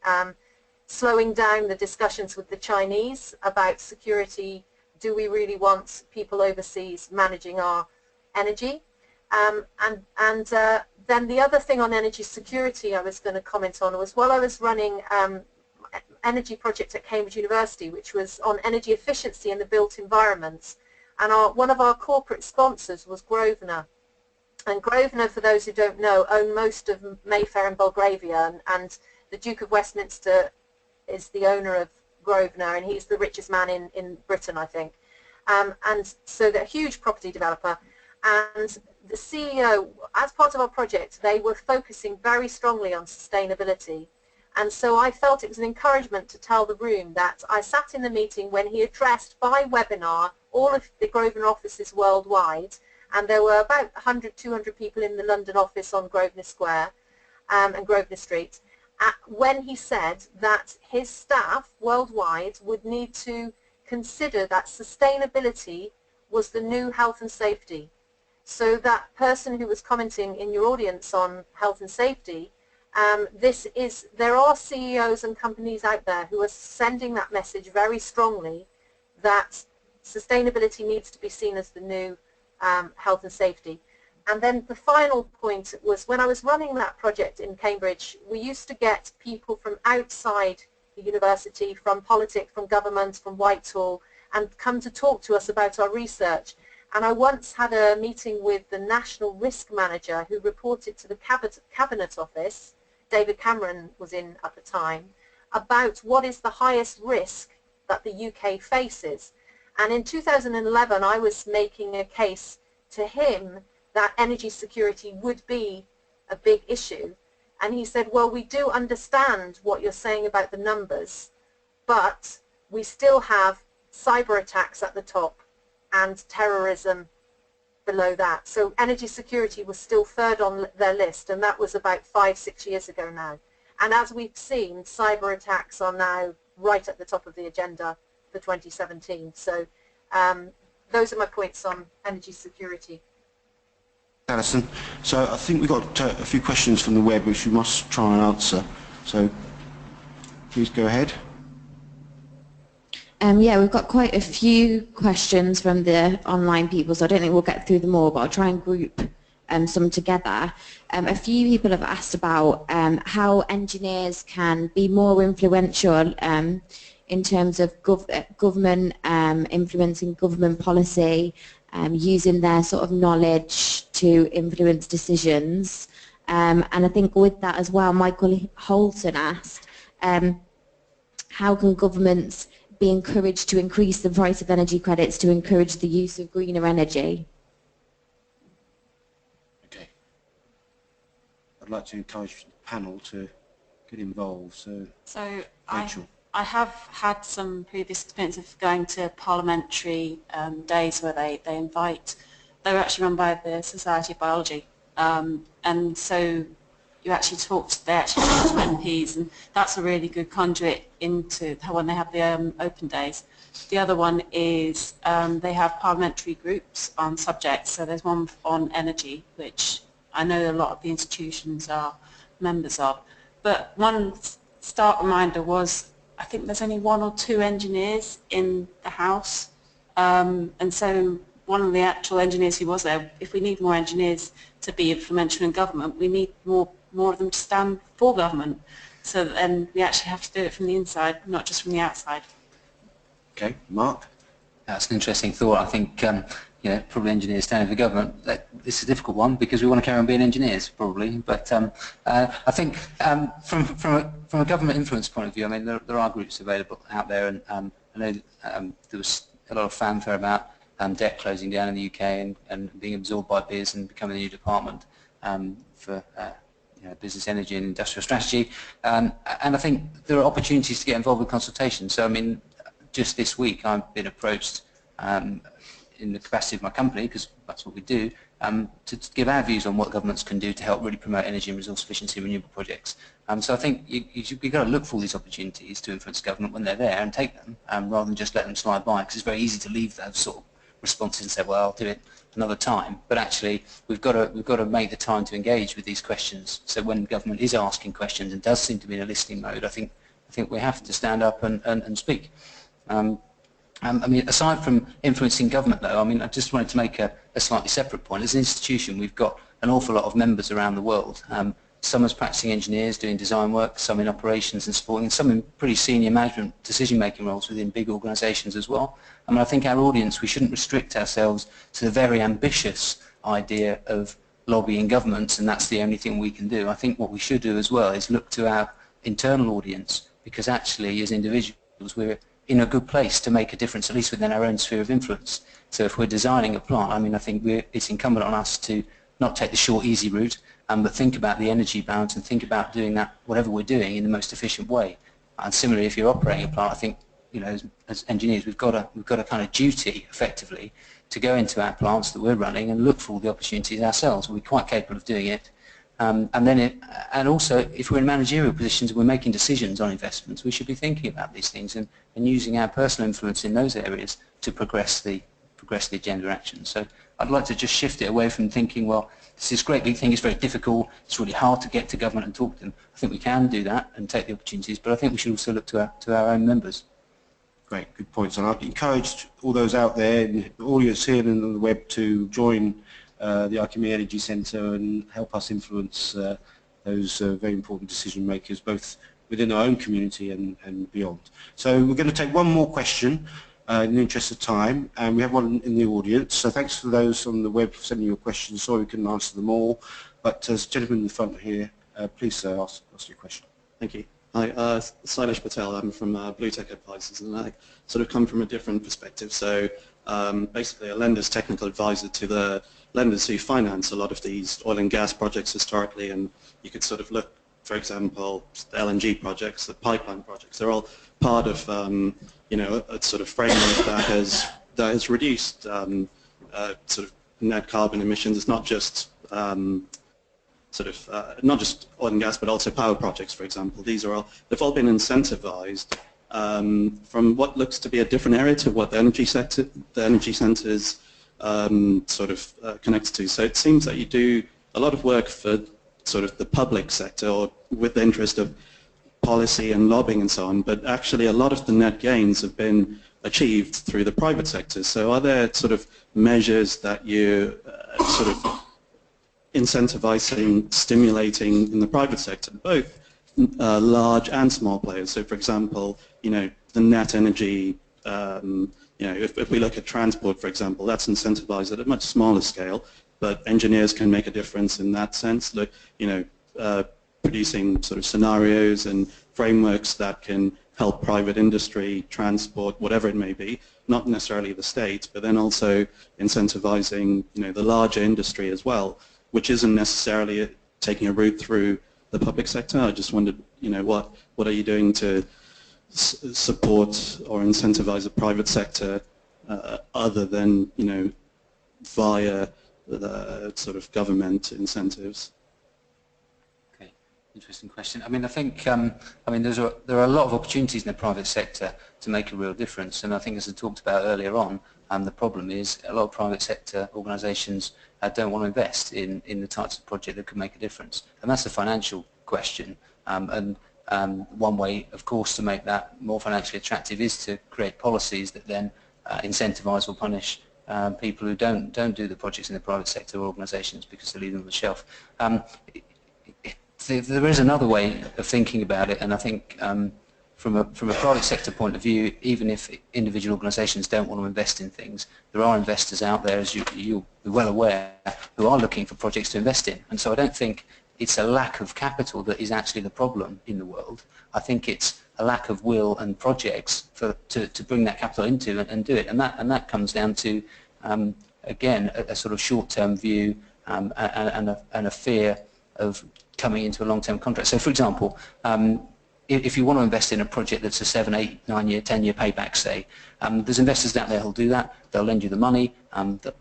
slowing down the discussions with the Chinese about security. Do we really want people overseas managing our energy? Then the other thing on energy security I was going to comment on was while I was running energy project at Cambridge University, which was on energy efficiency in the built environments, and one of our corporate sponsors was Grosvenor. And Grosvenor, for those who don't know, own most of Mayfair and Belgravia, and the Duke of Westminster is the owner of Grosvenor, and he's the richest man in Britain, I think. And so they're a huge property developer. And the CEO, as part of our project, they were focusing very strongly on sustainability. And so I felt it was an encouragement to tell the room that I sat in the meeting when he addressed by webinar all of the Grosvenor offices worldwide, and there were about 100, 200 people in the London office on Grosvenor Square and Grosvenor Street, when he said that his staff worldwide would need to consider that sustainability was the new health and safety. So that person who was commenting in your audience on health and safety, there are CEOs and companies out there who are sending that message very strongly that sustainability needs to be seen as the new health and safety. And then the final point was when I was running that project in Cambridge, we used to get people from outside the university, from politics, from government, from Whitehall, and come to talk to us about our research. And I once had a meeting with the National Risk Manager who reported to the Cabinet Office, David Cameron was in at the time, about what is the highest risk that the UK faces. And in 2011 I was making a case to him that energy security would be a big issue. And he said, well, we do understand what you're saying about the numbers, but we still have cyber attacks at the top and terrorism below that. So energy security was still third on their list, and that was about 5-6 years ago now. And as we've seen, cyber attacks are now right at the top of the agenda for 2017. So those are my points on energy security. Alison, so I think we've got a few questions from the web which we must try and answer. So please go ahead. Yeah, we've got quite a few questions from the online people, so I don't think we'll get through them all, but I'll try and group some together. A few people have asked about how engineers can be more influential in terms of government, influencing government policy, using their sort of knowledge to influence decisions. And I think with that as well, Michael Holton asked, how can governments be encouraged to increase the price of energy credits to encourage the use of greener energy? Okay. I'd like to encourage the panel to get involved. So Rachael. I have had some previous experience of going to parliamentary days where they were actually run by the Society of Biology, and so you actually they actually talk to MPs, and that's a really good conduit into when they have the open days. The other one is they have parliamentary groups on subjects, so there's one on energy, which I know a lot of the institutions are members of. But one stark reminder was, I think there's only 1 or 2 engineers in the House, and so one of the actual engineers who was there, if we need more engineers to be influential in government, we need more of them to stand for government. So then we actually have to do it from the inside, not just from the outside. Okay, Mark? That's an interesting thought. I think probably engineers standing for government. This is a difficult one because we want to carry on being engineers, probably. But I think from a government influence point of view, I mean, there are groups available out there, and I know there was a lot of fanfare about debt closing down in the UK and being absorbed by BIS and becoming a new department for business, energy and industrial strategy. And I think there are opportunities to get involved with consultation. So, I mean, just this week I've been approached in the capacity of my company, because that's what we do, to give our views on what governments can do to help really promote energy and resource efficiency and renewable projects. So I think you've got to look for these opportunities to influence government when they're there and take them, rather than just let them slide by, because it's very easy to leave those sort of responses and say, well, I'll do it another time. But actually, we've got to make the time to engage with these questions. So when government is asking questions and does seem to be in a listening mode, I think we have to stand up and speak. I mean, aside from influencing government, though, I mean, I just wanted to make a slightly separate point. As an institution, we've got an awful lot of members around the world. Some as practicing engineers doing design work, some in operations and supporting, and some in pretty senior management decision-making roles within big organisations as well. I mean, I think our audience, we shouldn't restrict ourselves to the very ambitious idea of lobbying governments, and that's the only thing we can do. I think what we should do as well is look to our internal audience, because actually, as individuals, we're in a good place to make a difference, at least within our own sphere of influence. So if we're designing a plant, I mean, I think it's incumbent on us to not take the short, easy route, but think about the energy balance and think about doing that, whatever we're doing, in the most efficient way. And similarly, if you're operating a plant, I think, as engineers, we've got a kind of duty, effectively, to go into our plants that we're running and look for all the opportunities ourselves. We're quite capable of doing it. And also, if we're in managerial positions and we're making decisions on investments, we should be thinking about these things and using our personal influence in those areas to progress the agenda action. So I'd like to just shift it away from thinking, well, this is a great big thing, it's very difficult, it's really hard to get to government and talk to them. I think we can do that and take the opportunities, but I think we should also look to our own members. Great, good points. And I've encouraged all those out there, the audience here and on the web, to join the IChemE Energy Centre and help us influence those very important decision makers, both within our own community and beyond. So we're going to take one more question in the interest of time, and we have one in the audience. So thanks to those on the web for sending your questions. Sorry we couldn't answer them all, but as gentleman in the front here, please ask your question. Thank you. Hi, Sailesh Patel. I'm from Blue Tech Advisors, and I sort of come from a different perspective. So basically a lender's technical advisor to the lenders who finance a lot of these oil and gas projects historically, and you could sort of look, for example, the LNG projects, the pipeline projects, they're all part of a sort of framework that has reduced sort of net carbon emissions. It's not just not just oil and gas, but also power projects, for example. They've all been incentivized from what looks to be a different area to what the energy centres connects to. So it seems that you do a lot of work for sort of the public sector, or with the interest of policy and lobbying and so on, but actually a lot of the net gains have been achieved through the private sector. So are there sort of measures that you sort of incentivizing, stimulating in the private sector, both large and small players? So for example, the net energy, if we look at transport, for example, that's incentivized at a much smaller scale, but engineers can make a difference in that sense. Look, producing sort of scenarios and frameworks that can help private industry, transport, whatever it may be, not necessarily the state, but then also incentivizing, the larger industry as well, which isn't necessarily taking a route through the public sector. I just wondered, what are you doing to support or incentivize the private sector other than, via the sort of government incentives? Interesting question. I think there are a lot of opportunities in the private sector to make a real difference, and I think, as I talked about earlier on, the problem is a lot of private sector organisations don't want to invest in the types of project that could make a difference, and that's a financial question. One way, of course, to make that more financially attractive is to create policies that then incentivise or punish people who don't do the projects in the private sector or organisations because they leave them on the shelf. There is another way of thinking about it, and I think from a private sector point of view, even if individual organisations don't want to invest in things, there are investors out there, as you'll be well aware, who are looking for projects to invest in. And so I don't think it's a lack of capital that is actually the problem in the world. I think it's a lack of will and projects to bring that capital into and do it. And that comes down to, again, a sort of short-term view and a fear of coming into a long-term contract. So, for example, if you want to invest in a project that's a 7, 8, 9 year, 10-year payback, say, there's investors out there who'll do that. They'll lend you the money.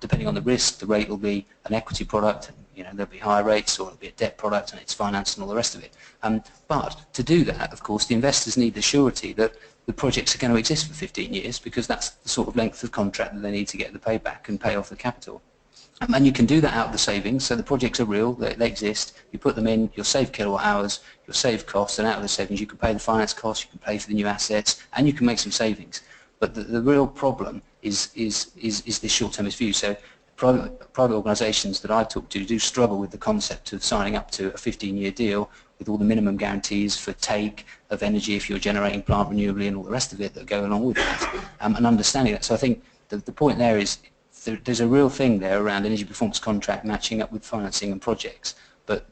Depending on the risk, the rate will be an equity product. There'll be higher rates, or it'll be a debt product, and it's financed and all the rest of it. But to do that, of course, the investors need the surety that the projects are going to exist for 15 years, because that's the sort of length of contract that they need to get the payback and pay off the capital. And you can do that out of the savings, so the projects are real, they exist, you put them in, you'll save kilowatt hours, you'll save costs, and out of the savings you can pay the finance costs, you can pay for the new assets, and you can make some savings. But the real problem is this short-termist view. So private organisations that I talk to do struggle with the concept of signing up to a 15-year deal with all the minimum guarantees for take of energy if you're generating plant renewably and all the rest of it that go along with that, and understanding that. So I think the point there is, there's a real thing there around energy performance contract matching up with financing and projects, but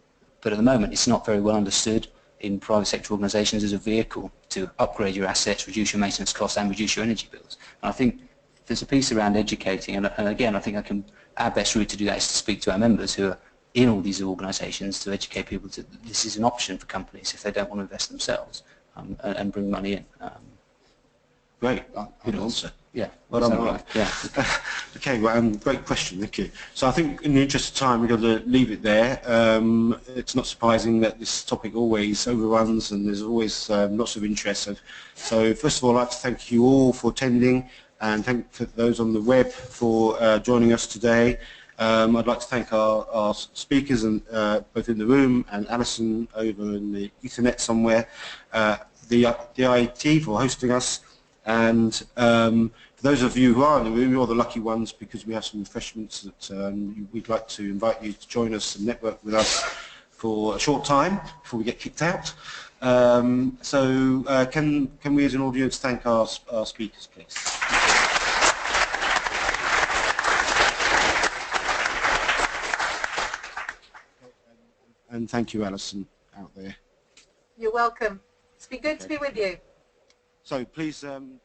at the moment it's not very well understood in private sector organisations as a vehicle to upgrade your assets, reduce your maintenance costs, and reduce your energy bills. And I think there's a piece around educating, and again, I think our best route to do that is to speak to our members who are in all these organisations, to educate people that this is an option for companies if they don't want to invest themselves, and bring money in. Great, good answer. Yeah. Well done, right? Yeah. Okay, well, great question, thank you. So I think in the interest of time we're going to leave it there. It's not surprising that this topic always overruns and there's always lots of interest. So first of all, I'd like to thank you all for attending, and thank for those on the web for joining us today. I'd like to thank our speakers, and both in the room and Alison over in the Ethernet somewhere, the IT for hosting us, and for those of you who are in the room, you're the lucky ones, because we have some refreshments that we'd like to invite you to join us and network with us for a short time before we get kicked out. So can we as an audience thank our speakers, please? And thank you, Alison, out there. You're welcome. It's been good to be with you. So please join.